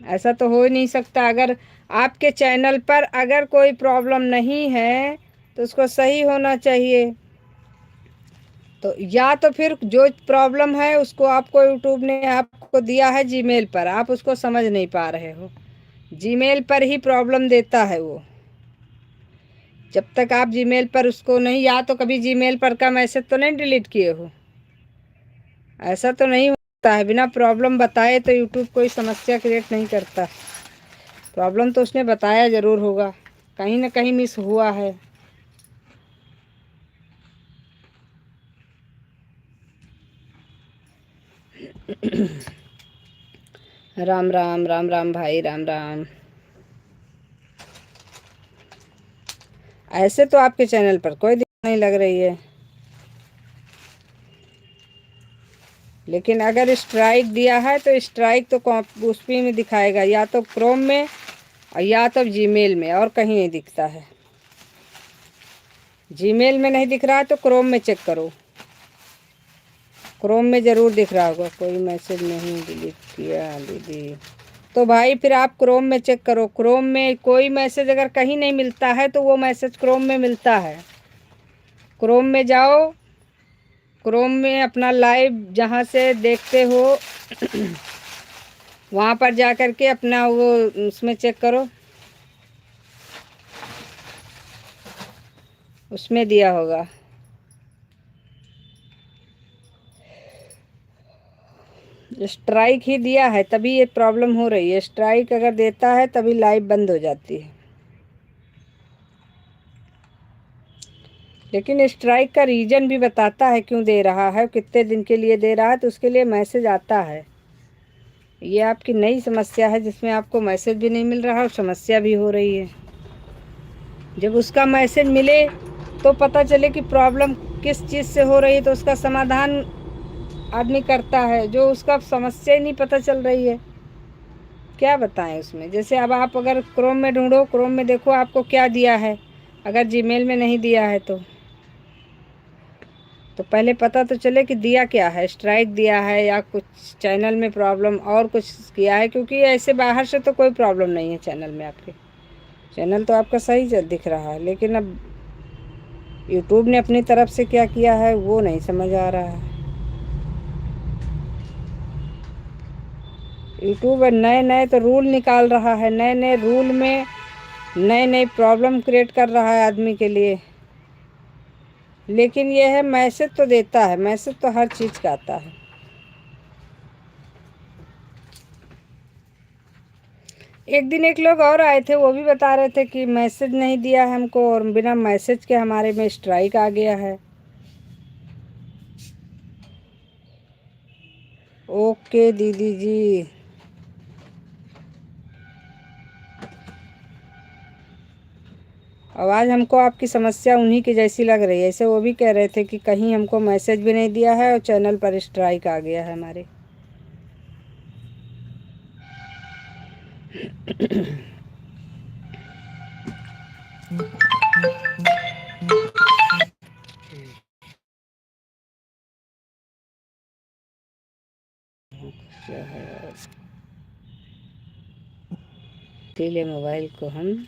ऐसा तो हो ही नहीं सकता। अगर आपके चैनल पर अगर कोई प्रॉब्लम नहीं है तो उसको सही होना चाहिए। तो या तो फिर जो प्रॉब्लम है उसको आपको यूट्यूब ने आपको दिया है जीमेल पर, आप उसको समझ नहीं पा रहे हो। जीमेल पर ही प्रॉब्लम देता है वो। जब तक आप जीमेल पर उसको नहीं, या तो कभी जीमेल पर का मैसेज तो नहीं डिलीट किए हो? ऐसा तो नहीं होता है, बिना प्रॉब्लम बताए तो यूट्यूब कोई समस्या क्रिएट नहीं करता। प्रॉब्लम तो उसने बताया ज़रूर होगा, कहीं ना कहीं मिस हुआ है। राम राम राम राम भाई, राम राम। ऐसे तो आपके चैनल पर कोई दिक्कत नहीं लग रही है, लेकिन अगर स्ट्राइक दिया है तो स्ट्राइक तो उस पे में दिखाएगा, या तो क्रोम में और या तो जीमेल में, और कहीं नहीं दिखता है। जीमेल में नहीं दिख रहा है तो क्रोम में चेक करो, क्रोम में ज़रूर दिख रहा होगा। कोई मैसेज नहीं डिलीट किया दीदी, तो भाई फिर आप क्रोम में चेक करो। क्रोम में कोई मैसेज अगर कहीं नहीं मिलता है तो वो मैसेज क्रोम में मिलता है। क्रोम में जाओ, क्रोम में अपना लाइव जहाँ से देखते हो वहाँ पर जा कर के अपना वो उसमें चेक करो, उसमें दिया होगा। स्ट्राइक ही दिया है तभी ये प्रॉब्लम हो रही है। स्ट्राइक अगर देता है तभी लाइव बंद हो जाती है, लेकिन स्ट्राइक का रीज़न भी बताता है क्यों दे रहा है, कितने दिन के लिए दे रहा है, तो उसके लिए मैसेज आता है। ये आपकी नई समस्या है जिसमें आपको मैसेज भी नहीं मिल रहा और समस्या भी हो रही है। जब उसका मैसेज मिले तो पता चले कि प्रॉब्लम किस चीज़ से हो रही है, तो उसका समाधान आदमी करता है। जो उसका समस्या ही नहीं पता चल रही है, क्या बताएं उसमें। जैसे अब आप अगर क्रोम में ढूंढो, क्रोम में देखो आपको क्या दिया है, अगर जीमेल में नहीं दिया है तो पहले पता तो चले कि दिया क्या है, स्ट्राइक दिया है या कुछ चैनल में प्रॉब्लम और कुछ किया है। क्योंकि ऐसे बाहर से तो कोई प्रॉब्लम नहीं है चैनल में, आपके चैनल तो आपका सही दिख रहा है, लेकिन अब यूट्यूब ने अपनी तरफ से क्या किया है वो नहीं समझ आ रहा है। यूट्यूब नए नए तो रूल निकाल रहा है, नए नए रूल में नए नए प्रॉब्लम क्रिएट कर रहा है आदमी के लिए। लेकिन ये है, मैसेज तो देता है, मैसेज तो हर चीज़ का आता है। एक दिन एक लोग और आए थे, वो भी बता रहे थे कि मैसेज नहीं दिया है हमको और बिना मैसेज के हमारे में स्ट्राइक आ गया है। ओके दीदी जी। आवाज़ हमको आपकी समस्या उन्हीं की जैसी लग रही है। ऐसे वो भी कह रहे थे कि कहीं हमको मैसेज भी नहीं दिया है और चैनल पर स्ट्राइक आ गया है हमारे। क्या है, इसीलिए मोबाइल को हम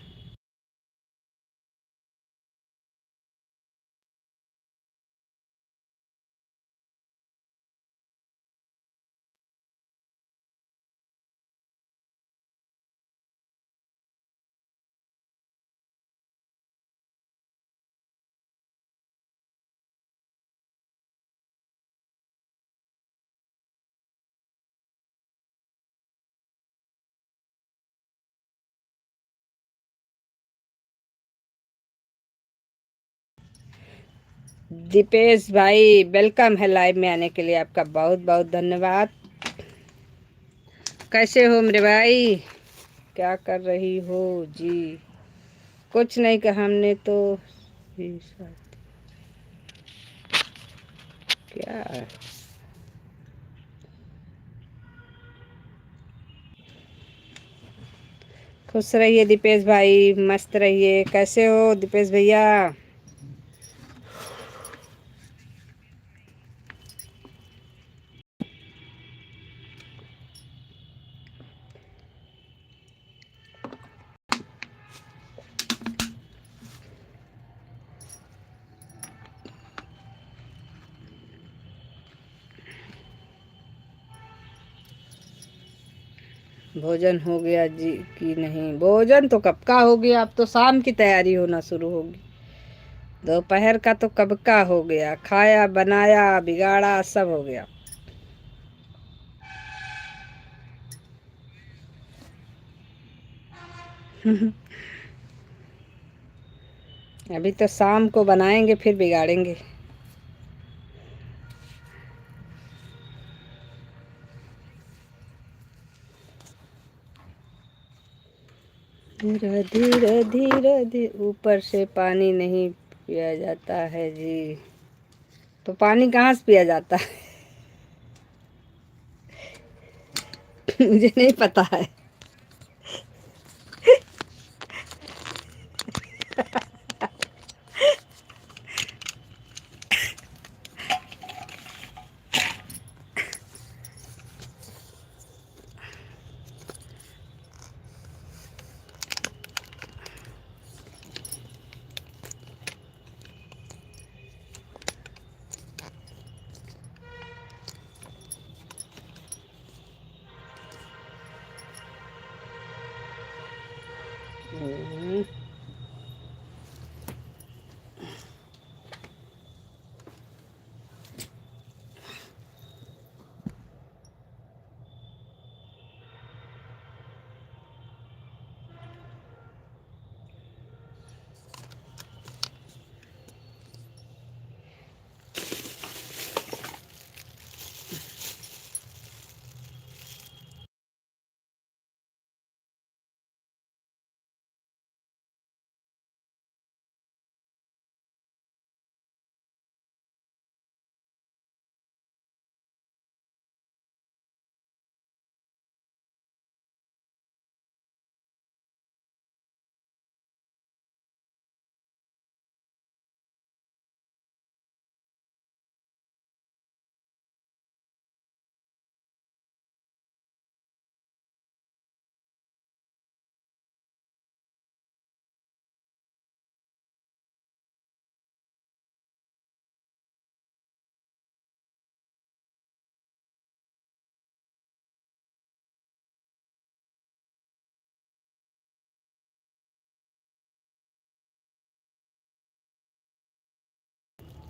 दीपेश भाई, वेलकम है लाइव में आने के लिए, आपका बहुत बहुत धन्यवाद। कैसे हो मेरे भाई, क्या कर रही हो जी? कुछ नहीं कहा हमने तो। क्या खुश रहिए दीपेश भाई, मस्त रहिए। कैसे हो दीपेश भैया? भोजन हो गया जी कि नहीं? भोजन तो कब का हो गया, अब तो शाम की तैयारी होना शुरू होगी। दोपहर का तो कब का हो गया, खाया बनाया बिगाड़ा सब हो गया। अभी तो शाम को बनाएंगे फिर बिगाड़ेंगे। धीरे धीरे धीरे धीरे ऊपर से पानी नहीं पिया जाता है जी। तो पानी कहाँ से पिया जाता है? मुझे नहीं पता है। हम्म,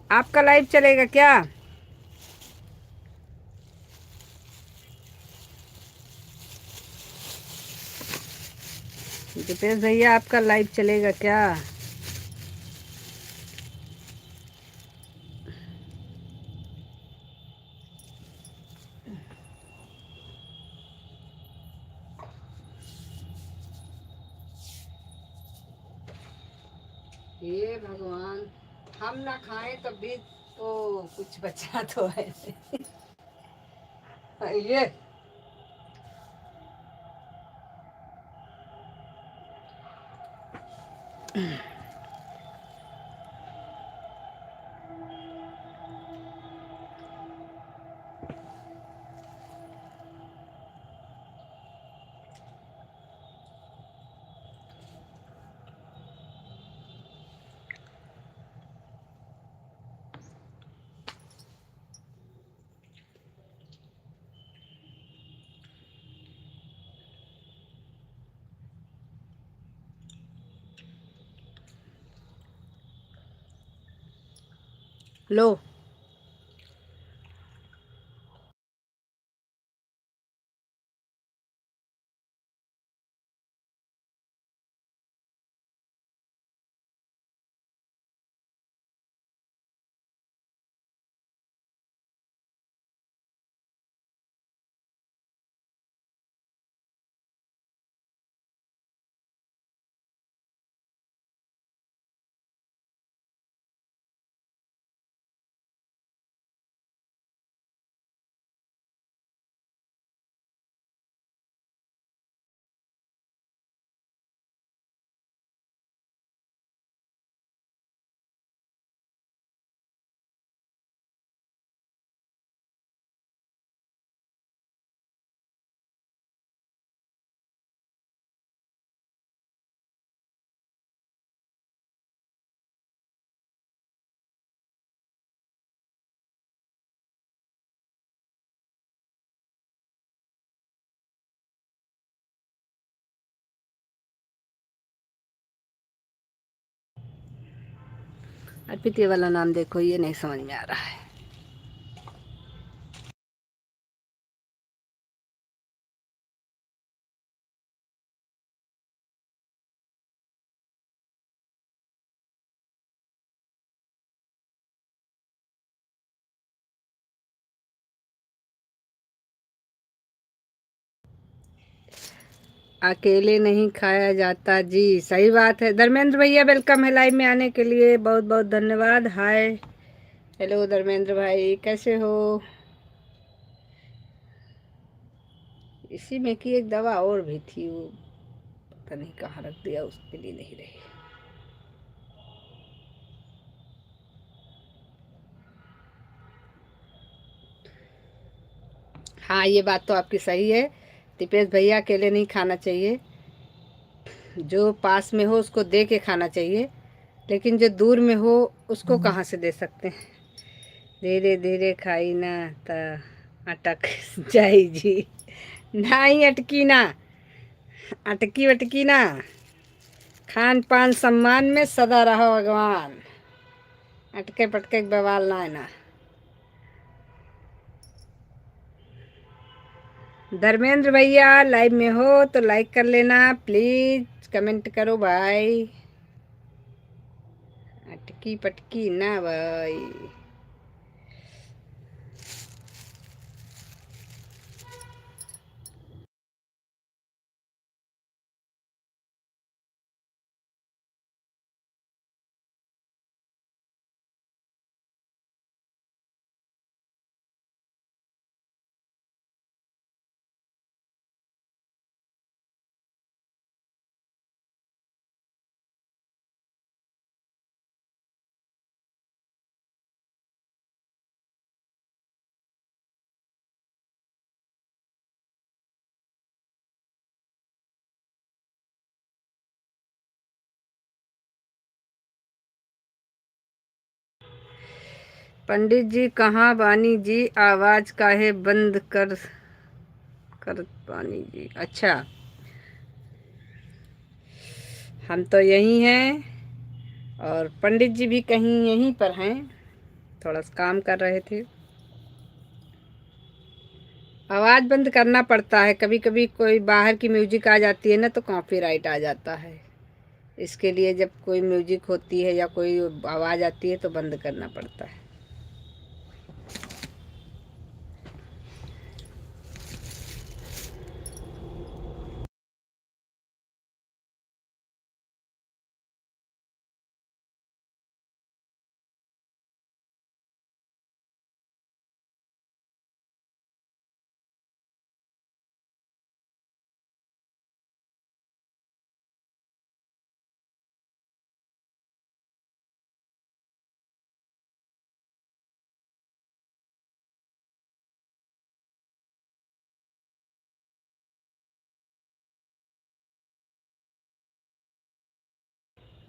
आपका लाइव चलेगा क्या? दीपेश भैया आपका लाइव चलेगा क्या? हे भगवान, हम ना खाएं तब भी तो कुछ बचा तो है। ये लो। अर्पित ये वाला नाम देखो, ये नहीं समझ में आ रहा है। अकेले नहीं खाया जाता जी, सही बात है। धर्मेंद्र भैया वेलकम है लाइव में आने के लिए, बहुत बहुत धन्यवाद। हाय हेलो धर्मेंद्र भाई, कैसे हो? इसी में की एक दवा और भी थी, वो पता नहीं कहाँ रख दिया, उसके लिए नहीं रही। हाँ ये बात तो आपकी सही है दीपेश भैया, अकेले नहीं खाना चाहिए, जो पास में हो उसको दे के खाना चाहिए, लेकिन जो दूर में हो उसको कहाँ से दे सकते हैं। धीरे धीरे खाई ना ता अटक जाई जी, नहीं अटकी ना, अटकी वटकी ना, खान पान सम्मान में सदा रहो भगवान, अटके पटके के बवाल ना है ना। धर्मेंद्र भैया लाइव में हो तो लाइक कर लेना प्लीज, कमेंट करो भाई, अटकी पटकी ना भाई। पंडित जी कहाँ बानी जी, आवाज काहे बंद कर कर बानी जी? अच्छा, हम तो यहीं हैं और पंडित जी भी कहीं यहीं पर हैं, थोड़ा सा काम कर रहे थे। आवाज़ बंद करना पड़ता है, कभी कभी कोई बाहर की म्यूजिक आ जाती है ना तो कॉपीराइट आ जाता है, इसके लिए जब कोई म्यूजिक होती है या कोई आवाज़ आती है तो बंद करना पड़ता है।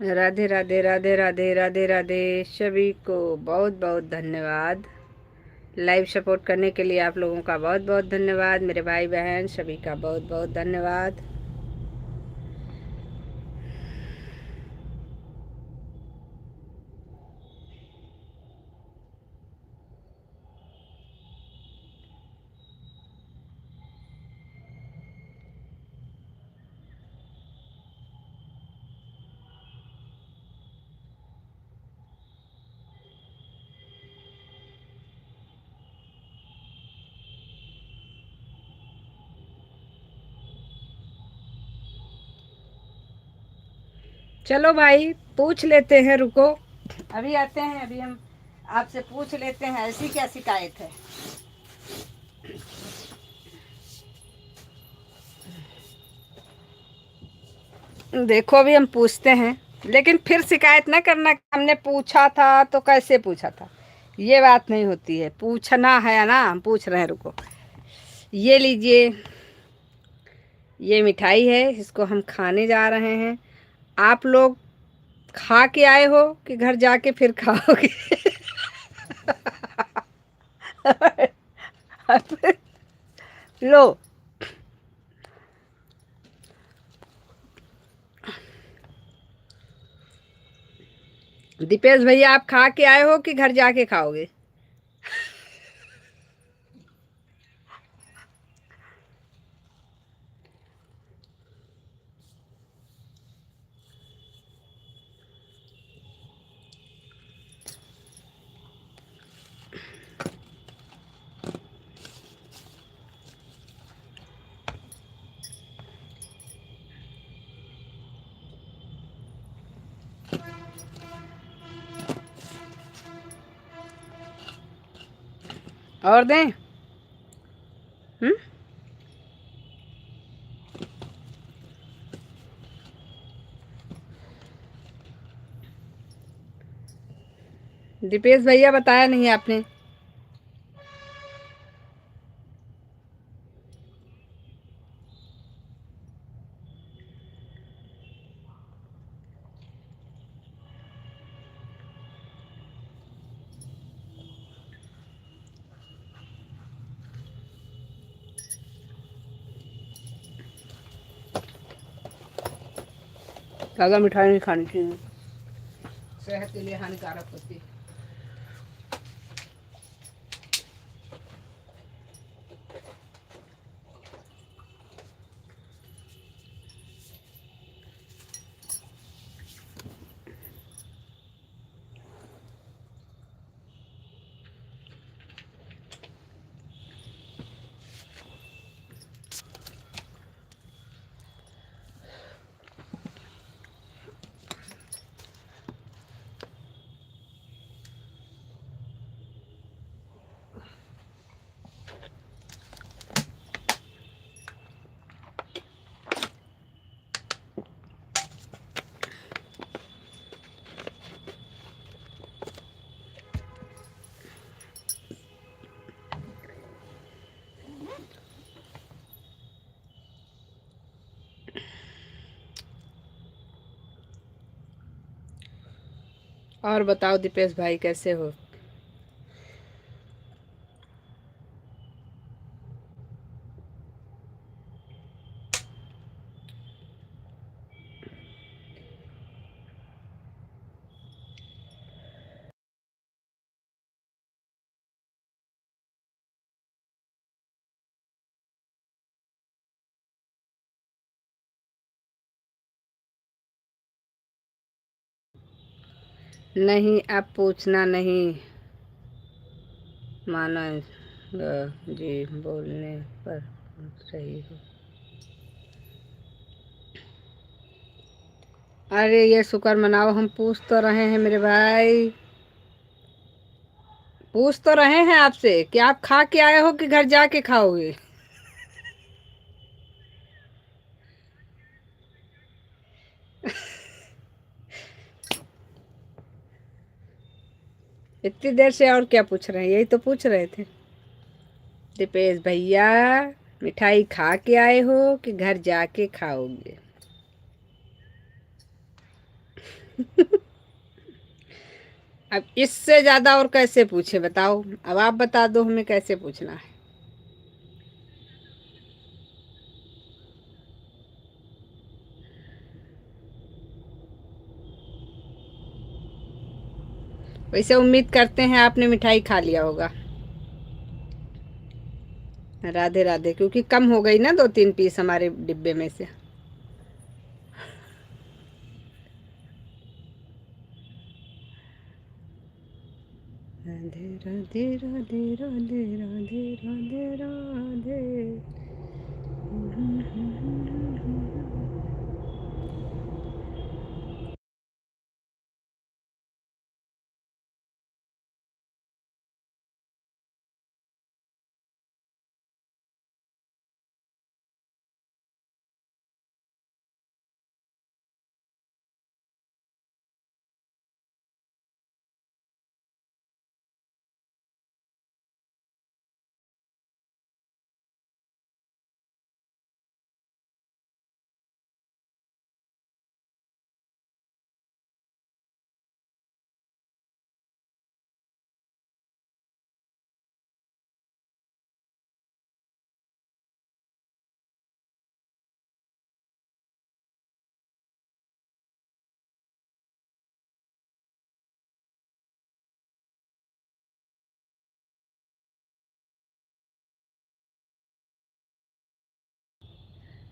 राधे राधे राधे राधे राधे राधे, सभी को बहुत बहुत धन्यवाद, लाइव सपोर्ट करने के लिए आप लोगों का बहुत बहुत धन्यवाद, मेरे भाई बहन सभी का बहुत बहुत धन्यवाद। चलो भाई पूछ लेते हैं, रुको अभी आते हैं, अभी हम आपसे पूछ लेते हैं, ऐसी क्या शिकायत है। देखो अभी हम पूछते हैं, लेकिन फिर शिकायत ना करना कि हमने पूछा था तो कैसे पूछा था, ये बात नहीं होती है, पूछना है ना, हम पूछ रहे हैं। रुको ये लीजिए, ये मिठाई है, इसको हम खाने जा रहे हैं, आप लोग खा के आए हो कि घर जाके फिर खाओगे? लो दीपेश भैया, आप खा के आए हो कि घर जाके खाओगे? और दें? हम्म। दीपेश भैया बताया नहीं आपने। ज़्यादा मिठाई नहीं खानी चाहिए, सेहत के लिए हानिकारक होती है। और बताओ दीपेश भाई कैसे हो? नहीं, अब पूछना नहीं माना जी, बोलने पर सही हो। अरे ये शुक्र मनाओ, हम पूछ तो रहे हैं मेरे भाई, पूछ तो रहे हैं आपसे कि आप खा के आए हो कि घर जाके खाओगे। इतनी देर से और क्या पूछ रहे हैं? यही तो पूछ रहे थे। दीपेश भैया, मिठाई खा के आए हो कि घर जाके खाओगे? अब इससे ज्यादा और कैसे पूछे बताओ? अब आप बता दो हमें कैसे पूछना है। वैसे उम्मीद करते हैं आपने मिठाई खा लिया होगा। राधे राधे, क्योंकि कम हो गई ना 2-3 पीस हमारे डिब्बे में से। राधे राधे राधे राधे राधे राधे राधे।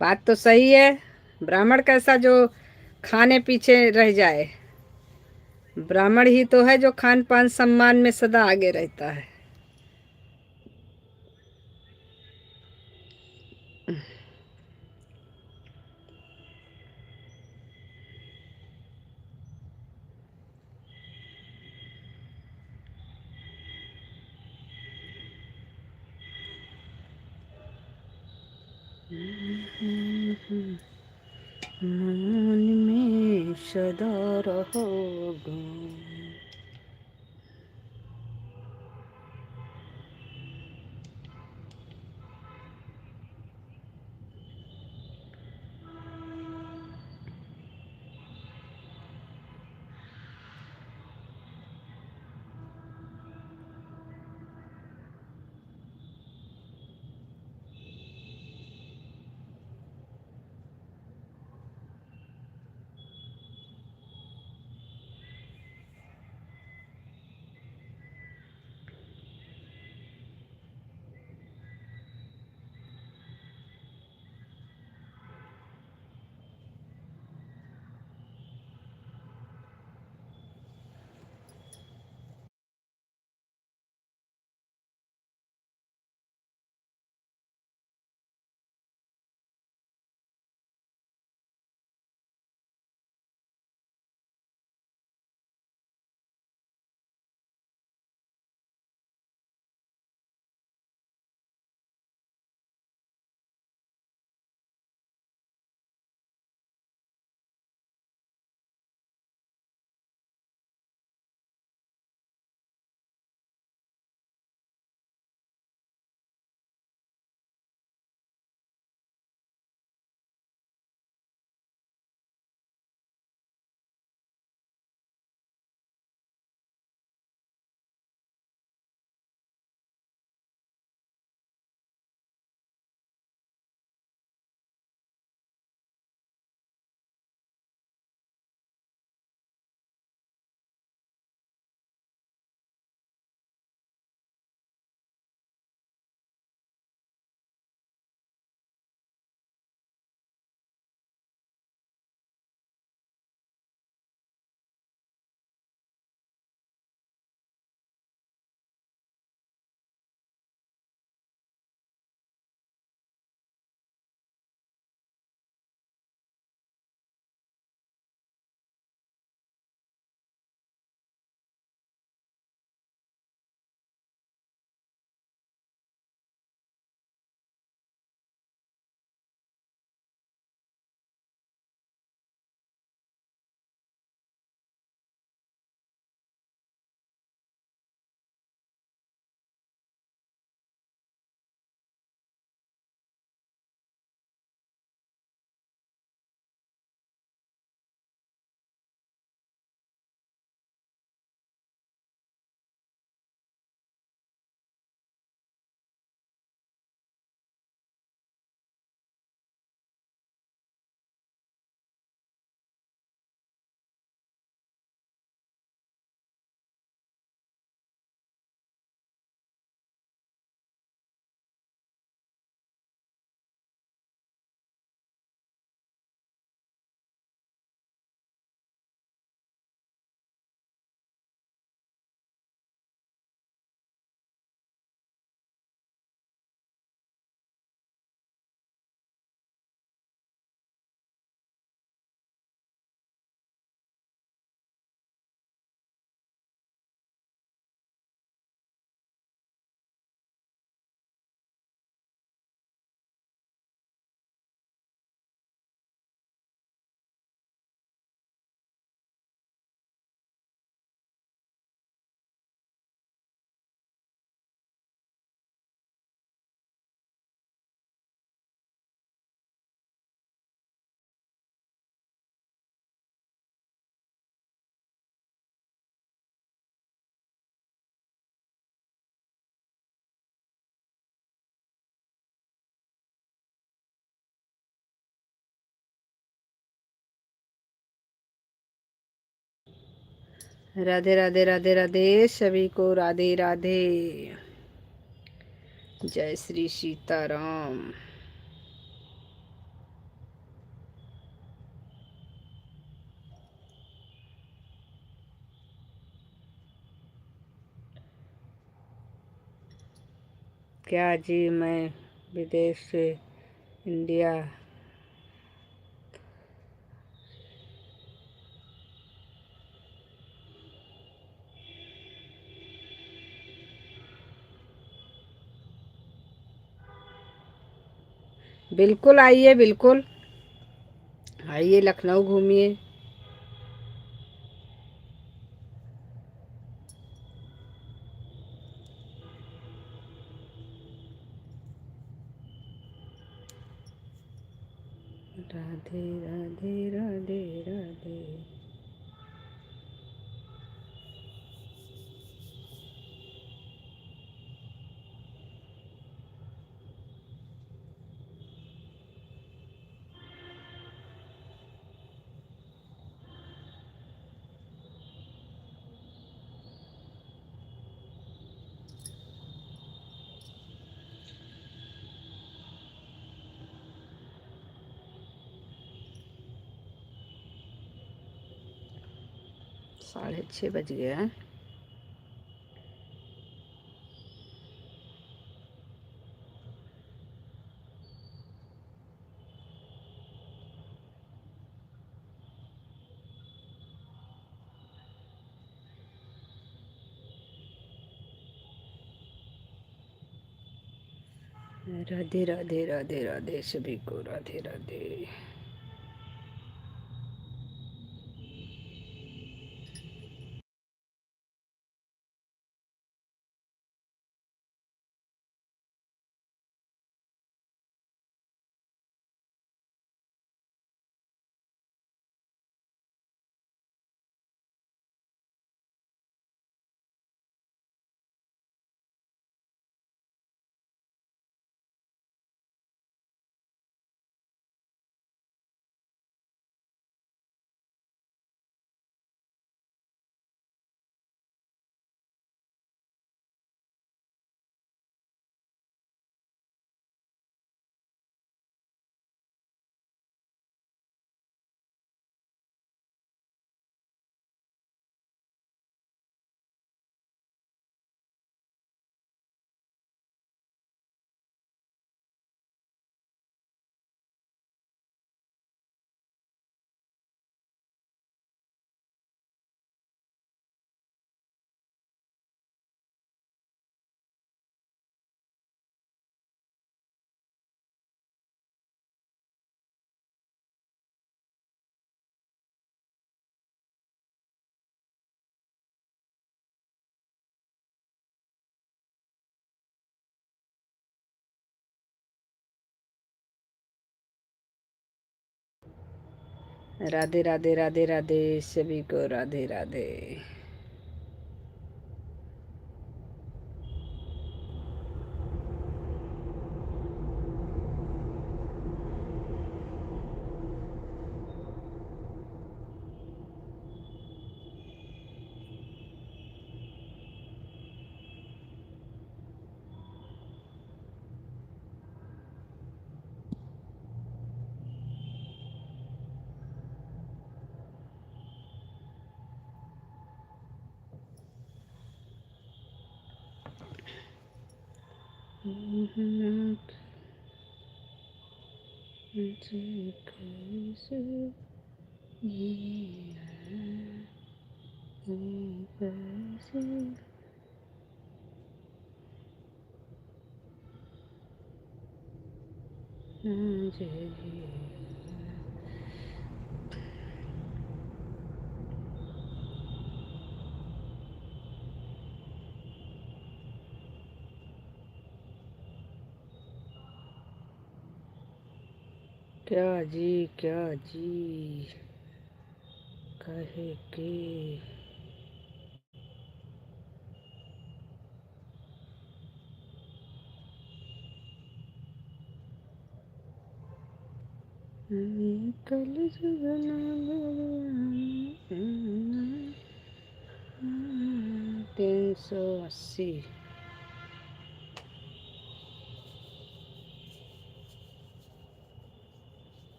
बात तो सही है। ब्राह्मण कैसा जो खाने पीछे रह जाए? ब्राह्मण ही तो है जो खान पान सम्मान में सदा आगे रहता है। मन में सदा रहोगे। राधे राधे राधे राधे सभी को राधे राधे। जय श्री सीताराम। क्या जी, मैं विदेश से इंडिया बिल्कुल आइए, बिल्कुल आइए, लखनऊ घूमिए। राधे राधे राधे राधे। साढ़े 6 बज गए हैं। राधे राधे राधे राधे सभी को, राधे राधे। राधे राधे राधे राधे सभी को, राधे राधे। क्या जी, क्या जी कहे के। कल जुगना 380।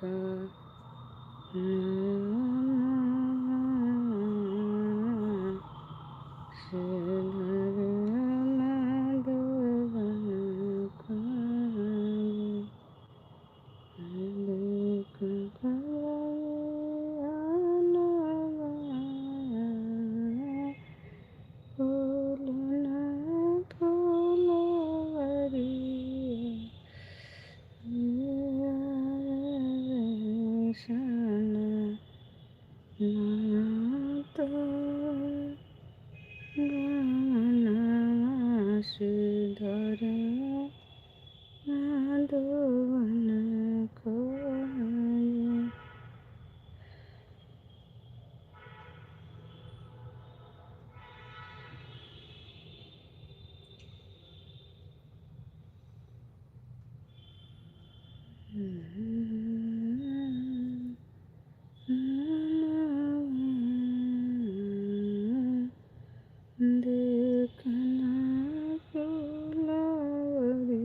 का धरा माधवन को देखना फुलवरी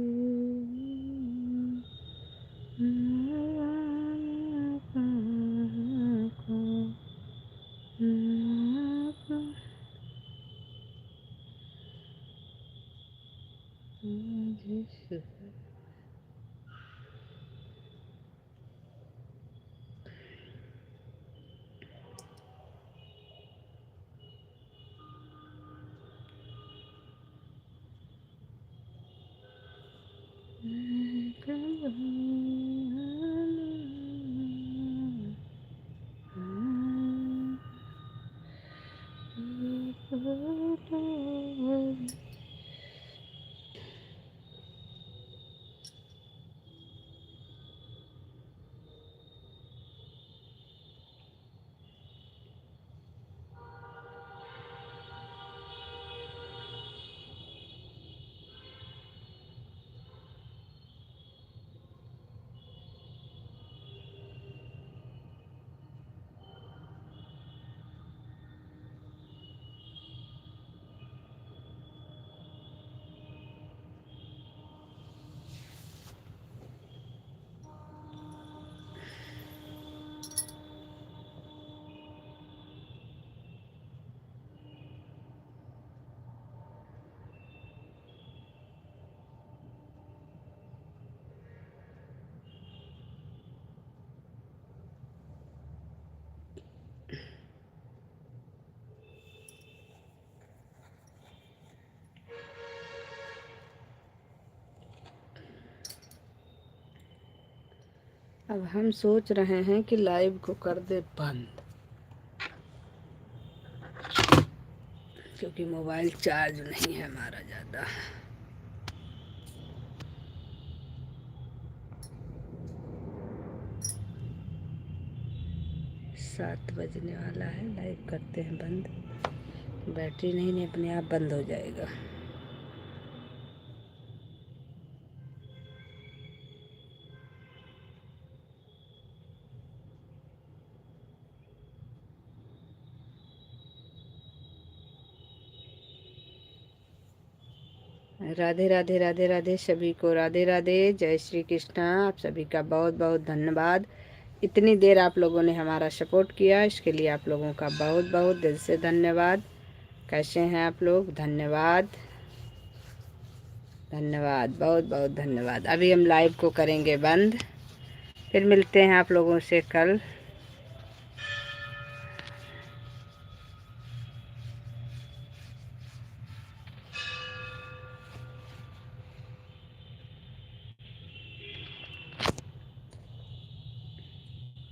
अब हम सोच रहे हैं कि लाइव को कर दे बंद, क्योंकि मोबाइल चार्ज नहीं है हमारा ज़्यादा। सात बजने वाला है, लाइव करते हैं बंद। बैटरी नहीं अपने आप बंद हो जाएगा। राधे राधे राधे राधे सभी को, राधे राधे, जय श्री कृष्णा। आप सभी का बहुत बहुत धन्यवाद। इतनी देर आप लोगों ने हमारा सपोर्ट किया, इसके लिए आप लोगों का बहुत बहुत दिल से धन्यवाद। कैसे हैं आप लोग? धन्यवाद धन्यवाद, बहुत बहुत धन्यवाद। अभी हम लाइव को करेंगे बंद, फिर मिलते हैं आप लोगों से कल।